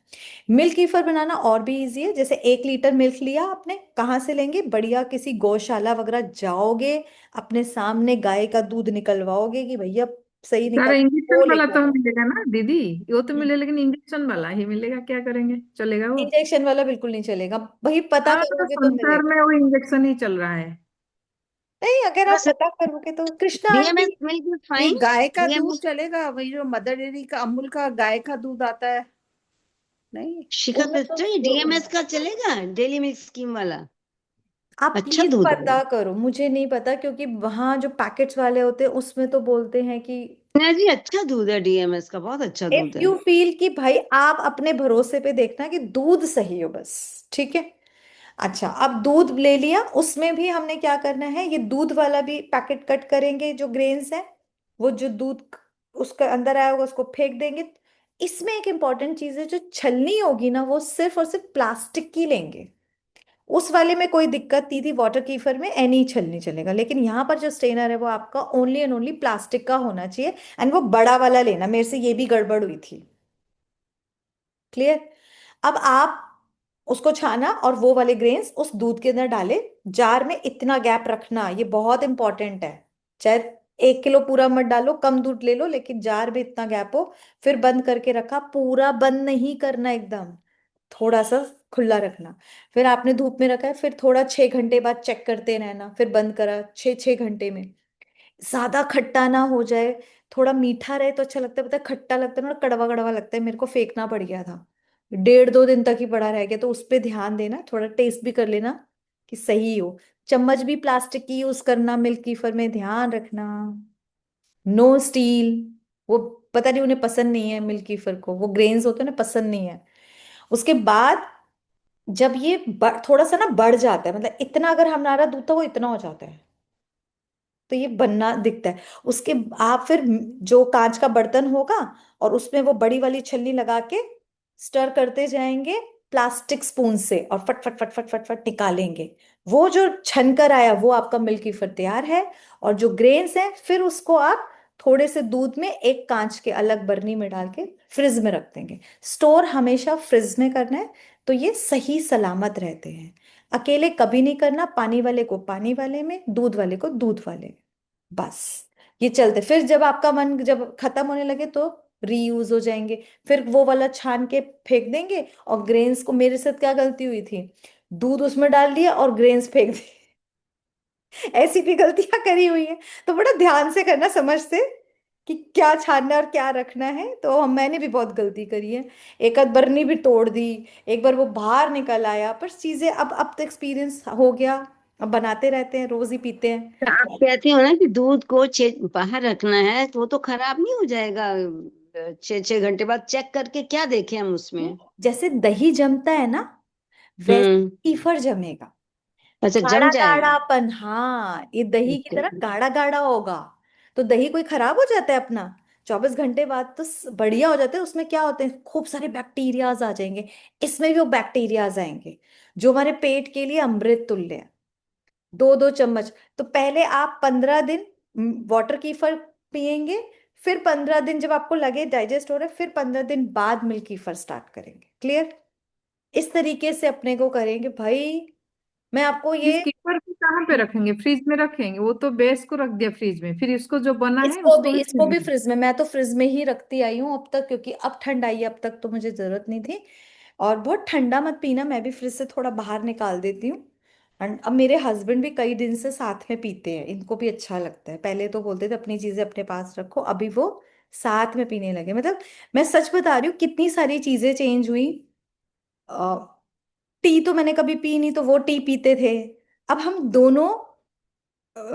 मिल्क कीफर बनाना और भी इजी है। जैसे 1 लीटर मिल्क लिया आपने, कहाँ से लेंगे, बढ़िया किसी गौशाला वगैरह जाओगे, अपने सामने गाय का दूध निकलवाओगे कि भैया सही सारा निकल, वो इंजेक्शन वाला लेके तो आओ। मिलेगा ना दीदी? वो तो मिले, लेकिन इंजेक्शन वाला ही मिलेगा, क्या करेंगे, चलेगा वो? इंजेक्शन वाला बिल्कुल नहीं चलेगा भाई, पता हाँ, तो करोगे तो संसार मिलेगा। में वो इंजेक्शन ही चल रहा है। नहीं, अगर आप बस पता करोगे तो Krishna aunty, DMs milk is नहीं, फाइन। गाय का दूध डीएमएस चलेगा, वही जो मदर डेयरी का अमूल का गाय का दूध आता है। नहीं। शिखा वो तो सिस्टर, डीएमएस का चलेगा, डेली मिल्क स्कीम वाला। आप अच्छा प्लीज दूध है। पता करो, मुझे नहीं पता, क्योंकि वहां जो पैकेट्स वाले होते हैं उसमें तो बोलते हैं कि ना जी, अच्छा दूध है, डीएमएस का बहुत अच्छा इफ दूध है। यू फील कि भाई आप अपने भरोसे पे देखना कि दूध सही हो बस, ठीक है। अच्छा, अब दूध ले लिया, उसमें भी हमने क्या करना है, ये दूध वाला भी पैकेट कट करेंगे, जो ग्रेन्स है वो जो दूध उसके अंदर आया होगा उसको फेंक देंगे। इसमें एक इंपॉर्टेंट चीज है, जो छलनी होगी ना वो सिर्फ और सिर्फ प्लास्टिक की लेंगे। उस वाले में कोई दिक्कत नहीं थी, वाटर कीफर में एनी छलनी चलेगा, लेकिन यहाँ पर जो स्टेनर है वो आपका ओनली एंड ओनली प्लास्टिक का होना चाहिए। एंड वो बड़ा वाला लेना, मेरे से ये भी गड़बड़ हुई थी। क्लियर। अब आप उसको छाना और वो वाले ग्रेन्स उस दूध के अंदर डाले। जार में इतना गैप रखना, ये बहुत इंपॉर्टेंट है। चाहे 1 किलो पूरा मत डालो, कम दूध ले लो, लेकिन जार में इतना गैप हो। फिर बंद करके रखा, पूरा बंद नहीं करना एकदम, थोड़ा सा खुला रखना। फिर आपने धूप में रखा है, फिर थोड़ा 6 घंटे बाद चेक करते रहना, फिर बंद करा 6 6 घंटे में। ज्यादा खट्टा ना हो जाए, थोड़ा मीठा रहे तो अच्छा लगता है, पता है खट्टा लगता है ना, कड़वा कड़वा लगता है, मेरे को फेंकना पड़ गया था। 1.5 2 दिन तक ही पड़ा रह गया, तो उस पे ध्यान देना, थोड़ा टेस्ट भी कर लेना कि सही हो। चम्मच भी प्लास्टिक की यूज करना, मिल्क कीफर में ध्यान रखना। नो स्टील, वो पता नहीं उन्हें पसंद नहीं है, मिल्क कीफर को वो ग्रेन्स होते हैं ना, पसंद नहीं है। उसके बाद जब ये थोड़ा सा ना बढ़ जाता है, मतलब इतना अगर हमारा दूध था वो इतना हो जाता है, तो ये बनना दिखता है। उसके आप फिर जो कांच का बर्तन होगा और उसमें वो बड़ी वाली छलनी लगा के स्टर करते जाएंगे प्लास्टिक स्पून से, और फट फट फट फट फट फट निकालेंगे। वो जो छन कर आया वो आपका मिल्क कीफर तैयार है। और जो ग्रेन्स हैं फिर उसको आप थोड़े से दूध में एक कांच के अलग बर्नी में डाल के फ्रिज में रख देंगे। स्टोर हमेशा फ्रिज में करना है, तो ये सही सलामत रहते हैं। अकेले कभी नहीं करना, पानी वाले को पानी वाले में, दूध वाले को दूध वाले में, बस। ये चलते, फिर जब आपका मन जब खत्म होने लगे तो रीयूज हो जाएंगे, फिर वो वाला छान के फेंक देंगे। और ग्रेन्स को, मेरे साथ क्या गलती हुई थी, दूध उसमें डाल दिया और ग्रेन्स फेंक दिए। ऐसी भी गलतियां करी हुई है, तो बड़ा ध्यान से करना, समझ से कि क्या छानना और क्या रखना है। तो मैंने भी बहुत गलती करी है, एक आध बरनी भी तोड़ दी, एक बार वो बाहर निकल आया, पर चीजें अब तो एक्सपीरियंस हो गया, अब बनाते रहते हैं, रोज ही पीते हैं। तो आप कहती हो ना कि दूध को बाहर रखना है, तो वो तो खराब नहीं हो जाएगा? 6 6 घंटे बाद चेक करके क्या देखें हम उसमें? जैसे दही जमता है ना, वैसे हम्म। कीफर जमेगा। अच्छा, जम गाढ़ा जाएगा। गाढ़ापन, हाँ, ये दही की ओके। तरह गाढ़ा गाढ़ा होगा। तो दही कोई खराब हो जाता है अपना, 24 घंटे बाद तो बढ़िया हो जाते हैं। उसमें क्या होते हैं, खूब सारे बैक्टीरियाज आ जाएंगे। इसमें भी वो बैक्टीरियाज आएंगे जो हमारे पेट के लिए अमृत तुल्य है। 2-2 चम्मच। तो पहले आप 15 दिन वाटर कीफर पियेंगे, फिर 15 दिन जब आपको लगे डाइजेस्ट हो रहा है, फिर 15 दिन बाद मिल्क कीफर स्टार्ट करेंगे। क्लियर? इस तरीके से अपने को करेंगे भाई। मैं आपको इस ये कीपर को कहाँ पे रखेंगे? फ्रिज में रखेंगे? वो तो बेस को रख दिया फ्रिज में, फिर इसको जो बना है उसको भी इसको फ्रिज भी में। फ्रिज में, मैं तो फ्रिज में ही रखती आई हूँ अब तक, क्योंकि अब ठंड आई है, अब तक तो मुझे जरूरत नहीं थी। और बहुत ठंडा मत पीना, मैं भी फ्रिज से थोड़ा बाहर निकाल देती हूँ। एंड अब मेरे हस्बैंड भी कई दिन से साथ में पीते हैं, इनको भी अच्छा लगता है। पहले तो बोलते थे अपनी चीजें अपने पास रखो, अभी वो साथ में पीने लगे। मतलब मैं सच बता रही हूँ, कितनी सारी चीजें चेंज हुई। टी तो मैंने कभी पी नहीं, तो वो टी पीते थे। अब हम दोनों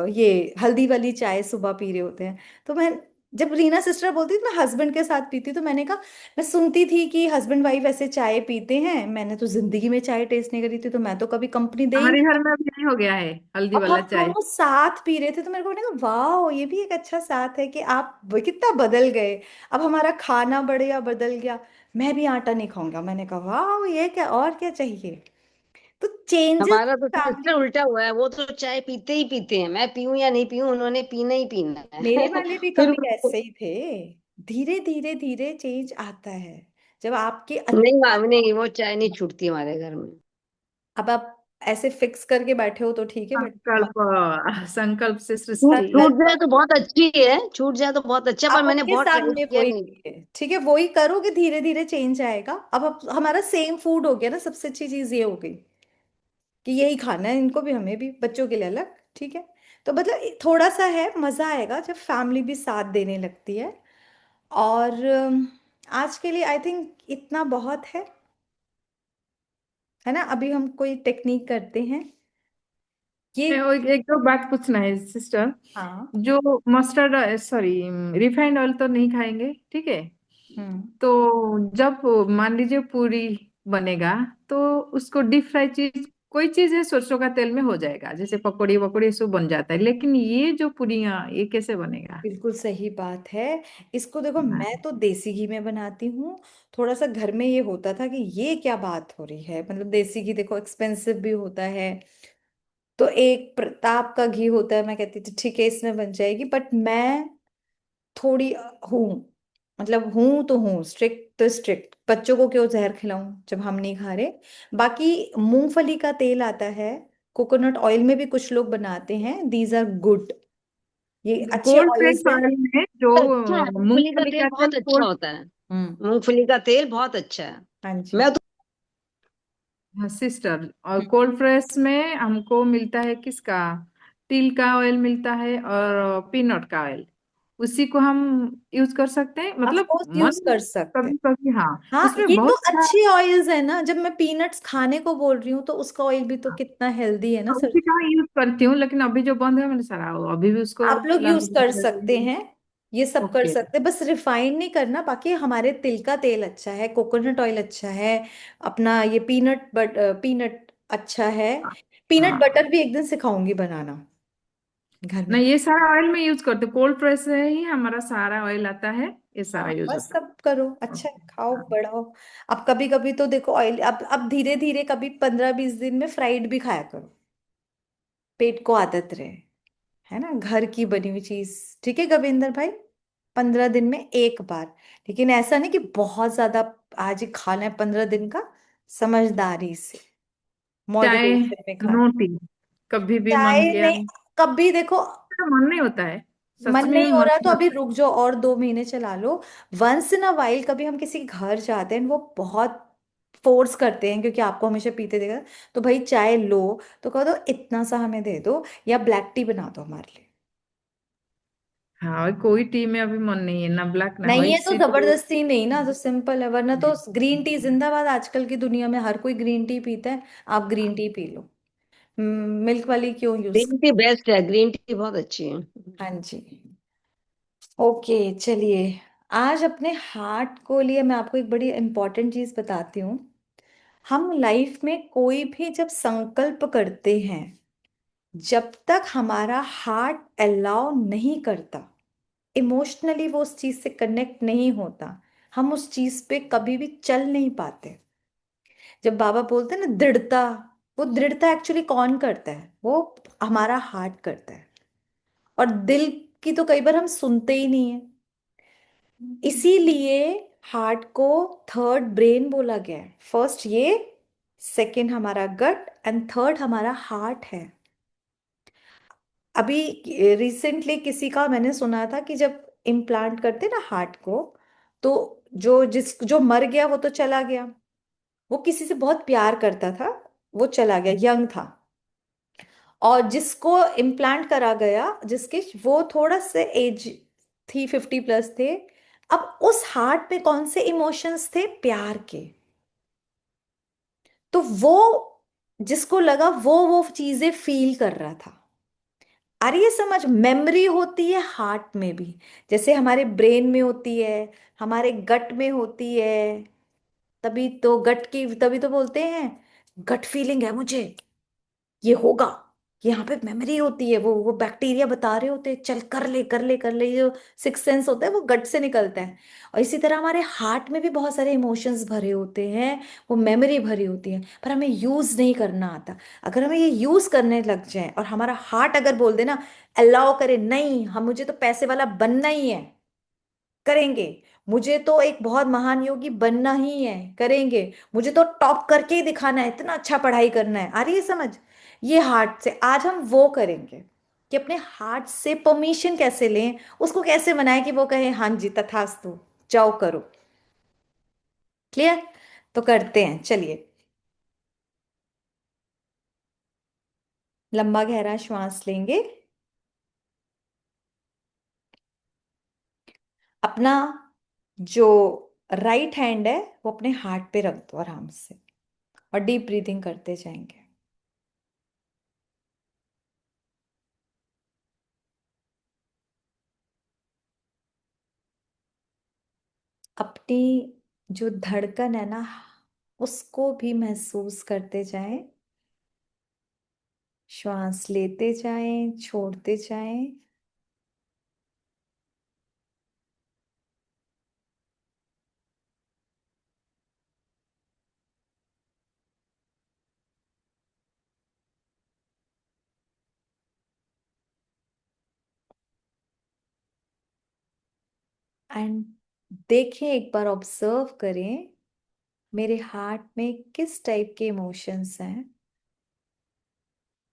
ये हल्दी वाली चाय सुबह पी रहे होते हैं। तो मैं, जब रीना सिस्टर बोलती थी मैं हस्बैंड के साथ पीती, तो मैंने कहा, मैं सुनती थी कि हस्बैंड वाइफ ऐसे चाय पीते हैं, मैंने तो जिंदगी में चाय टेस्ट नहीं करी थी, तो मैं तो कभी कंपनी दे ही हमारे नहीं घर में सकती। अभी यही हो गया है, हल्दी अब वाला हम चाय। दोनों साथ पी रहे थे, तो मेरे को लगा वाह, ये भी एक अच्छा साथ है कि आप कितना बदल गए। अब हमारा खाना बढ़िया बदल गया। मैं भी आटा नहीं खाऊंगा, मैंने कहा वाह, ये क्या, और क्या चाहिए। तो चेंजेस हमारा तो सिस्टर फैमिली। उल्टा हुआ है, वो तो चाय पीते ही पीते हैं, मैं पीऊं या नहीं पीऊं उन्होंने पीना ही पीना मेरे है। वाले भी फिर कभी ऐसे ही थे। धीरे धीरे धीरे चेंज आता है जब आपकी नहीं अच्छा। मामी, नहीं वो चाय नहीं छूटती हमारे घर में। अब आप ऐसे फिक्स करके बैठे हो तो ठीक है, बट संकल्प, संकल्प से छूट सृष्टि। छूट संकल्प जाए तो बहुत अच्छी है, छूट जाए तो बहुत अच्छा, पर आप मैंने उनके बहुत ट्राई सामने किया, वही नहीं। करिए, ठीक है, वही करोगे, धीरे धीरे चेंज आएगा। अब हमारा सेम फूड हो गया ना, सबसे अच्छी चीज ये हो गई कि यही खाना है इनको भी, हमें भी, बच्चों के लिए अलग। ठीक है। तो मतलब थोड़ा सा है, मजा आएगा जब फैमिली भी साथ देने लगती है। और आज के लिए आई थिंक इतना बहुत है ना। अभी हम कोई टेक्निक करते हैं ये। मैं वो एक दो बात पूछना है सिस्टर। हाँ। जो मस्टर्ड, सॉरी, रिफाइंड ऑयल तो नहीं खाएंगे, ठीक है? हम्म। तो जब मान लीजिए पूरी बनेगा, तो उसको डीप फ्राई चीज, कोई चीज है सरसों का तेल में हो जाएगा, जैसे पकौड़ी वकौड़ी सब बन जाता है, लेकिन ये जो पूरियां, ये कैसे बनेगा? बिल्कुल सही बात है। इसको देखो, मैं हाँ। तो देसी घी में बनाती हूँ। थोड़ा सा घर में ये होता था कि ये क्या बात हो रही है, मतलब देसी घी देखो एक्सपेंसिव भी होता है। तो एक प्रताप का घी होता है, मैं कहती थी ठीक है इसमें बन जाएगी, बट मैं थोड़ी हूँ, मतलब हूँ तो हूँ स्ट्रिक्ट, तो स्ट्रिक्ट, बच्चों को क्यों जहर खिलाऊं जब हम नहीं खा रहे। बाकी मूंगफली का तेल आता है, कोकोनट ऑयल में भी कुछ लोग बनाते हैं, दीज आर गुड, ये अच्छे कोल्ड प्रेस ऑयल्स हैं। ऑयल में जो अच्छा है, मूंगफली का मूंगफली तेल का बहुत तेल अच्छा कोल्ड। होता है। हम्म। मूंगफली का तेल बहुत अच्छा है। हाँ जी। मैं तो हाँ सिस्टर, और हम्म। कोल्ड प्रेस में हमको मिलता है किसका? तिल का ऑयल मिलता है और पीनट का ऑयल। उसी को हम यूज कर सकते हैं, ऑफ मतलब कोर्स यूज मन कर सकते हैं। कभी कभी, हाँ। हाँ, उसमें ये तो बहुत सा, अच्छे ऑयल्स है ना, जब मैं पीनट्स खाने को बोल रही हूँ तो उसका ऑयल भी तो कितना हेल्दी है ना सर। उसी का यूज करती हूँ, लेकिन अभी जो बंद है मैंने सारा, अभी भी उसको आप लोग यूज कर सकते लाना। हैं, ये सब कर ओके। सकते हैं, बस रिफाइंड नहीं करना। बाकी हमारे तिल का तेल अच्छा है, कोकोनट ऑयल अच्छा है, अपना ये पीनट अच्छा है। पीनट हाँ, बटर भी एक दिन सिखाऊंगी बनाना घर में। नहीं ये सारा ऑयल में यूज करते, कोल्ड प्रेस से ही हमारा सारा ऑयल आता है, ये सारा हाँ, यूज बस होता सब करो, है। अच्छा है, खाओ बढ़ाओ। अब कभी कभी तो देखो ऑयल, अब धीरे धीरे कभी 15-20 दिन में फ्राइड भी खाया करो, पेट को आदत रहे, है ना, घर की बनी हुई चीज। ठीक है गविंदर भाई, 15 दिन में एक बार। लेकिन ऐसा नहीं कि बहुत ज्यादा आज ही खाना है 15 दिन का, समझदारी से, चाय, मॉडरेशन में खाना। नो टी, कभी भी मन चाहे किया, नहीं, कभी देखो मेरा मन नहीं होता है, सच मन में नहीं हो मन रहा तो नहीं अभी होता। रुक जाओ और 2 महीने चला लो। वंस इन अ वाइल कभी हम किसी के घर जाते हैं, वो बहुत फोर्स करते हैं क्योंकि आपको हमेशा पीते देगा, तो भाई चाय लो, तो कहो दो इतना सा हमें दे दो, या ब्लैक टी बना दो हमारे लिए। हाँ, और कोई टी में अभी मन नहीं है, ना ब्लैक ना नहीं है व्हाइट, तो सिर्फ जबरदस्ती नहीं ना, तो सिंपल है, वरना तो ग्रीन टी जिंदाबाद, आजकल की दुनिया में हर कोई ग्रीन टी पीता है, आप green tea P low. Milk वाली क्यों यूज। ग्रीन टी बेस्ट है, ग्रीन टी बहुत अच्छी है। हाँ जी। ओके चलिए, आज अपने हार्ट को लिए मैं आपको एक बड़ी इंपॉर्टेंट चीज बताती हूँ। हम लाइफ में कोई भी जब संकल्प करते हैं, जब तक हमारा हार्ट अलाउ नहीं करता, इमोशनली वो उस चीज से कनेक्ट नहीं होता, हम उस चीज पे कभी भी चल नहीं पाते। जब बाबा बोलते हैं ना दृढ़ता, वो दृढ़ता एक्चुअली कौन करता है? वो हमारा हार्ट करता है। और दिल की तो कई बार हम सुनते ही नहीं है। इसीलिए हार्ट को थर्ड ब्रेन बोला गया है। फर्स्ट ये, सेकंड हमारा गट, एंड थर्ड हमारा हार्ट है। अभी रिसेंटली किसी का मैंने सुना था कि जब इम्प्लांट करते ना हार्ट को, तो जो मर गया वो तो चला गया, वो किसी से बहुत प्यार करता था, वो चला गया, यंग था। और जिसको इम्प्लांट करा गया, जिसके वो थोड़ा से एज थी, 50+ थे, अब उस हार्ट में कौन से इमोशंस थे? प्यार के। तो वो, जिसको लगा वो चीजें फील कर रहा था। अरे ये समझ, मेमोरी होती है हार्ट में भी, जैसे हमारे ब्रेन में होती है, हमारे गट में होती है। तभी तो बोलते हैं गट फीलिंग है मुझे, ये होगा। यहाँ पे मेमोरी होती है, वो बैक्टीरिया बता रहे होते हैं, चल कर ले कर ले कर ले। ये जो सिक्स सेंस होता है वो गट से निकलता है। और इसी तरह हमारे हार्ट में भी बहुत सारे इमोशंस भरे होते हैं, वो मेमोरी भरी होती है, पर हमें यूज नहीं करना आता। अगर हमें ये यूज करने लग जाए और हमारा हार्ट अगर बोल दे ना, अलाउ करे, नहीं हम, मुझे तो पैसे वाला बनना ही है, करेंगे। मुझे तो एक बहुत महान योगी बनना ही है, करेंगे। मुझे तो टॉप करके ही दिखाना है, इतना अच्छा पढ़ाई करना है। आ रही है समझ? ये हार्ट से आज हम वो करेंगे कि अपने हार्ट से परमिशन कैसे लें, उसको कैसे मनाएं कि वो कहे हाँ जी तथास्तु, जाओ करो। क्लियर? तो करते हैं, चलिए। लंबा गहरा श्वास लेंगे। अपना जो राइट हैंड है वो अपने हार्ट पे रख दो आराम से, और डीप ब्रीदिंग करते जाएंगे। अपनी जो धड़कन है ना, उसको भी महसूस करते जाएं। श्वास लेते जाएं, छोड़ते जाएं। एंड देखें, एक बार ऑब्जर्व करें मेरे हार्ट में किस टाइप के इमोशंस हैं।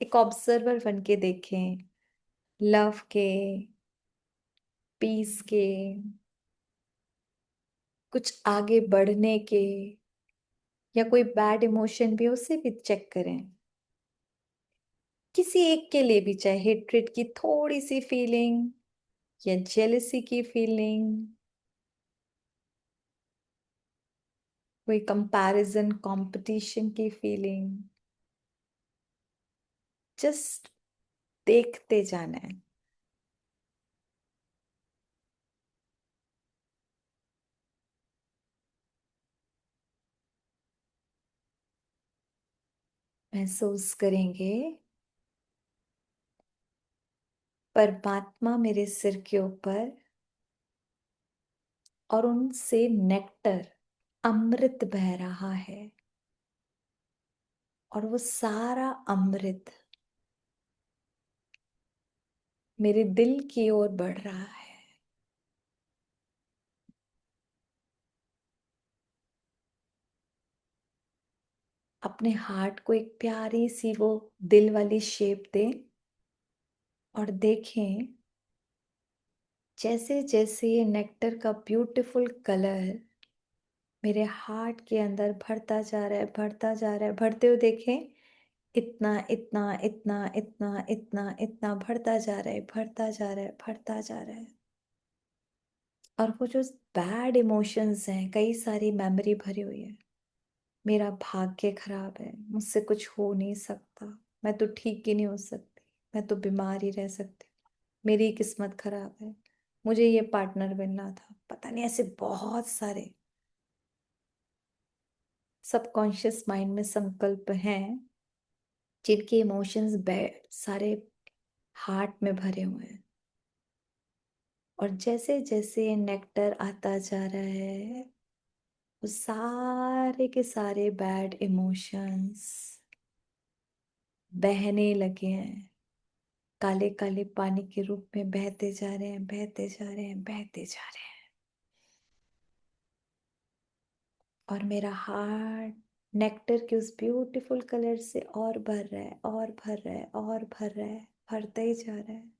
एक ऑब्जर्वर बन के देखें, लव के, पीस के, कुछ आगे बढ़ने के, या कोई बैड इमोशन भी, उसे भी चेक करें। किसी एक के लिए भी, चाहे हेट्रेड की थोड़ी सी फीलिंग या जेलसी की फीलिंग, कोई कंपैरिजन कंपटीशन की फीलिंग, जस्ट देखते जाना है। महसूस करेंगे परमात्मा मेरे सिर के ऊपर, और उनसे नेक्टर, अमृत बह रहा है, और वो सारा अमृत मेरे दिल की ओर बढ़ रहा है। अपने हार्ट को एक प्यारी सी वो दिल वाली शेप दें, और देखें जैसे जैसे ये नेक्टर का ब्यूटीफुल कलर मेरे हार्ट के अंदर भरता जा रहा है, भरता जा रहा है। भरते हुए देखें, इतना इतना इतना इतना इतना इतना भरता जा रहा है, भरता जा रहा है, भरता जा रहा है। और वो जो बैड इमोशंस हैं, कई सारी मेमोरी भरी हुई है, मेरा भाग्य खराब है, मुझसे कुछ हो नहीं सकता, मैं तो ठीक ही नहीं हो सकती, मैं तो बीमार ही रह सकती, मेरी किस्मत खराब है, मुझे ये पार्टनर मिलना था, पता नहीं, ऐसे बहुत सारे सबकॉन्शियस माइंड में संकल्प हैं जिनके इमोशंस सारे हार्ट में भरे हुए हैं। और जैसे जैसे नेक्टर आता जा रहा है, वो सारे के सारे बैड इमोशंस बहने लगे हैं, काले काले पानी के रूप में बहते जा रहे हैं, बहते जा रहे हैं, बहते जा रहे हैं। और मेरा हार्ट नेक्टर के उस ब्यूटीफुल कलर से और भर रहा है, और भर रहा है, और भर रहा है, भरता ही जा रहा है।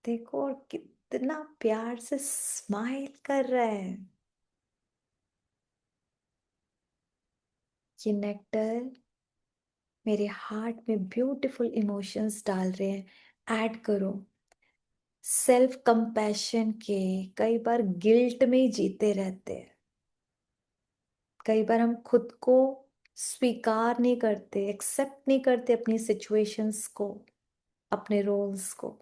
देखो, और कितना प्यार से स्माइल कर रहा है। ये नेक्टर मेरे हार्ट में ब्यूटीफुल इमोशंस डाल रहे हैं। ऐड करो सेल्फ कंपैशन के। कई बार गिल्ट में ही जीते रहते हैं, कई बार हम खुद को स्वीकार नहीं करते, एक्सेप्ट नहीं करते अपनी सिचुएशंस को, अपने रोल्स को।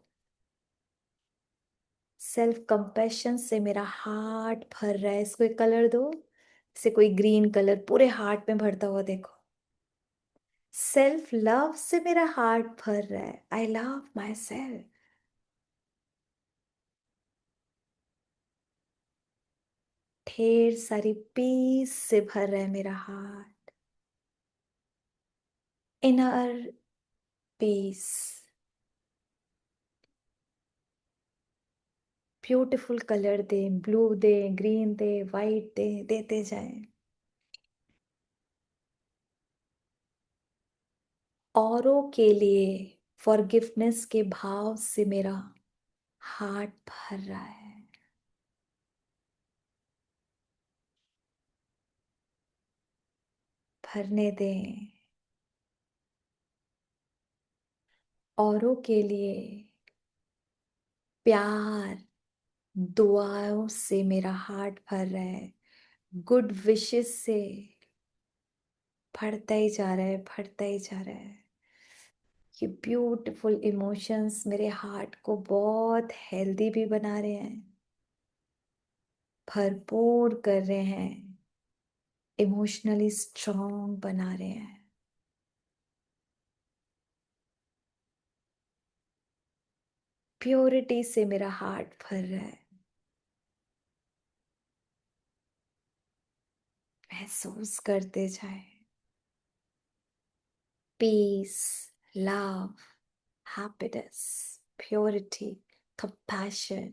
सेल्फ कंपैशन से मेरा हार्ट भर रहा है। इसको एक कलर दो, इसे कोई ग्रीन कलर पूरे हार्ट में भरता हुआ देखो। सेल्फ लव से मेरा हार्ट भर रहा है। I love myself. ढेर सारी पीस से भर रहा है मेरा heart. Inner peace. Beautiful colour दे, ब्लू दे, ग्रीन दे, वाइट दे, देते जाएं। औरों के लिए फॉरगिवनेस के भाव से मेरा हार्ट भर रहा है। भरने दें। औरों के लिए प्यार, दुआओं से मेरा हार्ट भर रहा है। गुड विशेस से भरता ही जा रहा है, भरता ही जा रहा है। ये ब्यूटीफुल इमोशंस मेरे हार्ट को बहुत हेल्दी भी बना रहे हैं, भरपूर कर रहे हैं, इमोशनली स्ट्रांग बना रहे हैं। प्योरिटी से मेरा हार्ट भर रहा है। महसूस करते जाए। Peace, love, happiness, purity, compassion,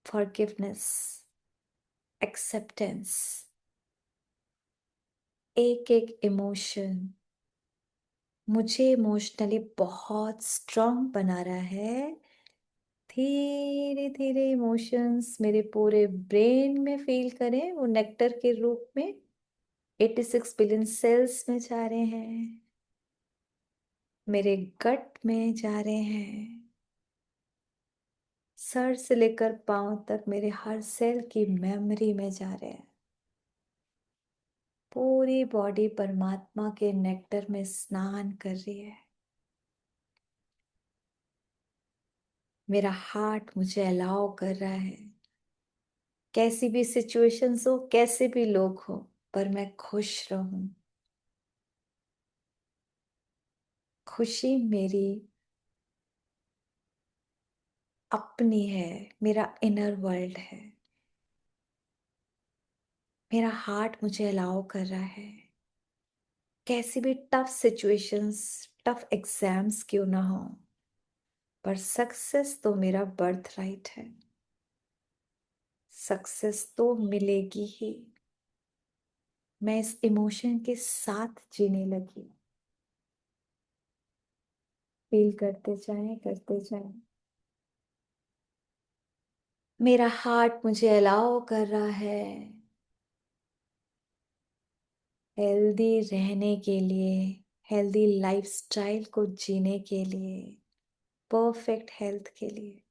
forgiveness, acceptance। एक एक इमोशन मुझे इमोशनली बहुत स्ट्रांग बना रहा है। धीरे धीरे इमोशंस मेरे पूरे ब्रेन में फील करें, वो नेक्टर के रूप में 86 बिलियन सेल्स में जा रहे हैं, मेरे गट में जा रहे हैं, सर से लेकर पांव तक मेरे हर सेल की मेमोरी में जा रहे हैं। पूरी बॉडी परमात्मा के नेक्टर में स्नान कर रही है। मेरा हार्ट मुझे अलाउ कर रहा है, कैसी भी सिचुएशंस हो, कैसे भी लोग हो, पर मैं खुश रहूं। खुशी मेरी अपनी है, मेरा इनर वर्ल्ड है। मेरा हार्ट मुझे अलाउ कर रहा है, कैसी भी टफ सिचुएशंस, टफ एग्जाम्स क्यों ना हो, पर सक्सेस तो मेरा बर्थ राइट है। सक्सेस तो मिलेगी ही। मैं इस इमोशन के साथ जीने लगी। फील करते जाएं, करते जाएं। मेरा हार्ट मुझे अलाउ कर रहा है हेल्दी रहने के लिए, हेल्दी लाइफस्टाइल को जीने के लिए, परफेक्ट हेल्थ के लिए।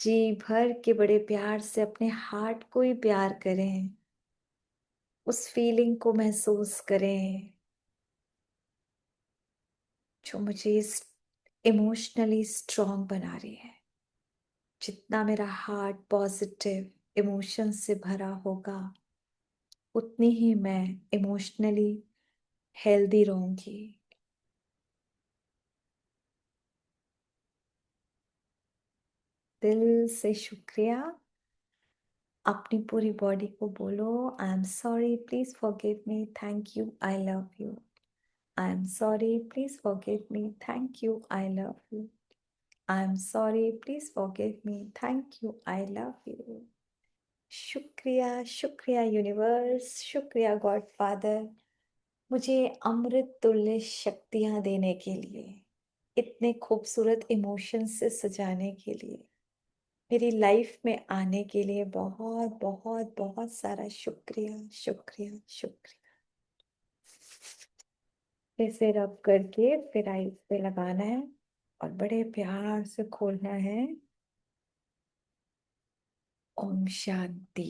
जी भर के बड़े प्यार से अपने हार्ट को ही प्यार करें, उस फीलिंग को महसूस करें जो मुझे इमोशनली स्ट्रांग बना रही है। जितना मेरा हार्ट पॉजिटिव इमोशन से भरा होगा, उतनी ही मैं इमोशनली हेल्दी रहूंगी। दिल से शुक्रिया। अपनी पूरी बॉडी को बोलो, I am sorry, please forgive me, thank you, I love you. I am sorry, please forgive me, thank you, I love you. I am sorry, please forgive me, thank you, I love you. शुक्रिया, शुक्रिया universe, शुक्रिया God father, मुझे अमृत तुल्य शक्तियां देने के लिए, इतने खूबसूरत इमोशंस से सजाने के लिए, मेरी लाइफ में आने के लिए बहुत बहुत बहुत सारा शुक्रिया, शुक्रिया, शुक्रिया। ऐसे रब करके फिर आइस पे लगाना है और बड़े प्यार से खोलना है। ओम शांति।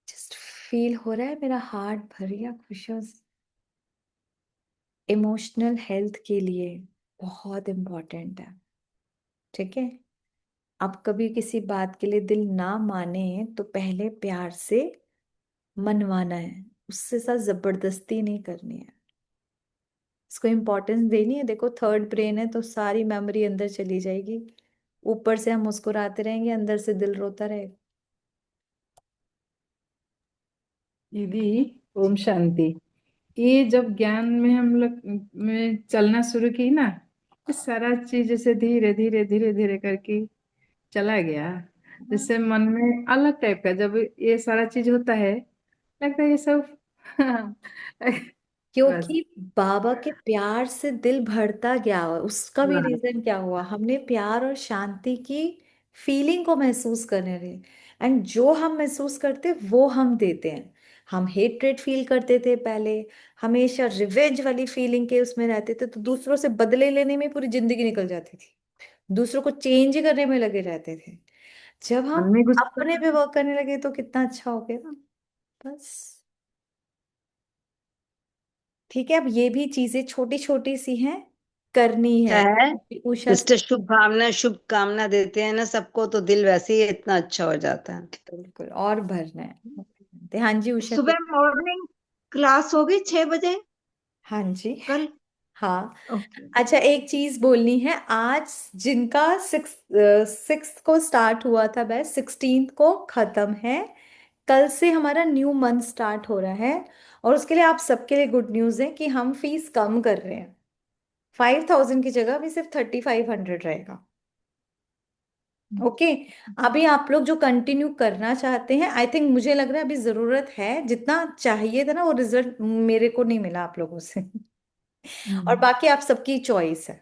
जस्ट फील हो रहा है मेरा हार्ट भर गया खुशियों से। इमोशनल हेल्थ के लिए बहुत इम्पोर्टेंट है, ठीक है। आप कभी किसी बात के लिए दिल ना माने तो पहले प्यार से मनवाना है, उससे साथ जबरदस्ती नहीं करनी है, इसको इम्पोर्टेंस देनी है। देखो थर्ड ब्रेन है तो सारी मेमोरी अंदर चली जाएगी, ऊपर से हम मुस्कुराते रहेंगे, अंदर से दिल रोता रहेगा। दीदी ओम शांति। ये जब ज्ञान में हम लोग में चलना शुरू की ना, ये सारा चीज जैसे धीरे धीरे धीरे धीरे करके चला गया। जैसे मन में अलग टाइप का जब ये सारा चीज होता है, लगता है ये सब बस। क्योंकि बाबा के प्यार से दिल भरता गया, उसका भी हाँ, रीजन क्या हुआ, हमने प्यार और शांति की फीलिंग को महसूस करने रहे। एंड जो हम महसूस करते वो हम देते हैं। हम हेट्रेड फील करते थे पहले, हमेशा रिवेंज वाली फीलिंग के उसमें रहते थे, तो दूसरों से बदले लेने में पूरी जिंदगी निकल जाती थी, दूसरों को चेंज करने में लगे रहते थे। जब हम मन में गुस्सा। अपने पे वर्क करने लगे तो कितना अच्छा हो गया ना। बस ठीक है, अब ये भी चीजें छोटी छोटी सी हैं, करनी क्या है। है, उषा जिससे शुभकामना देते हैं ना सबको, तो दिल वैसे ही इतना अच्छा हो जाता है। बिल्कुल और भरना है। हाँ जी उषा सुबह कुछ। मॉर्निंग क्लास होगी 6 बजे हाँ जी। कल? हाँ। ओके। अच्छा एक चीज बोलनी है, आज जिनका सिक्स को स्टार्ट हुआ था बैच, 16 को खत्म है। कल से हमारा न्यू मंथ स्टार्ट हो रहा है, और उसके लिए आप सबके लिए गुड न्यूज है कि हम फीस कम कर रहे हैं। 5000 की जगह अभी सिर्फ 3500 रहेगा। ओके। अभी आप लोग जो कंटिन्यू करना चाहते हैं, आई थिंक मुझे लग रहा है अभी जरूरत है, जितना चाहिए था ना वो रिजल्ट मेरे को नहीं मिला आप लोगों से। और बाकी आप सबकी चॉइस है,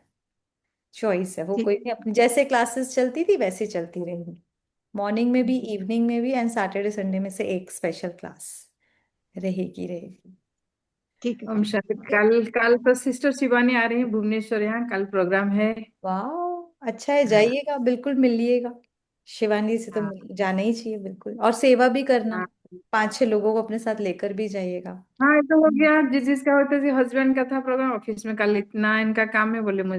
चॉइस है वो, ठीक। कोई नहीं, अपनी जैसे क्लासेस चलती थी वैसे चलती रहेंगी। मॉर्निंग में भी, इवनिंग में भी, एंड सैटरडे संडे में से एक स्पेशल क्लास रहेगी रहेगी। ठीक है। ओम शांति। ठीक। कल कल तो सिस्टर शिवानी आ रही है भुवनेश्वर, यहाँ कल प्रोग्राम है। वाह अच्छा है, हाँ। जाइएगा बिल्कुल, मिलिएगा। शिवानी से तो हाँ। जाना ही चाहिए बिल्कुल, और सेवा भी करना, हाँ। 5-6 लोगों को अपने साथ लेकर भी जाइएगा। हाँ, ये तो हो गया। जिस जिसका होता है, हस्बैंड का था प्रोग्राम ऑफिस में, कल इतना इनका काम है, बोले मुझे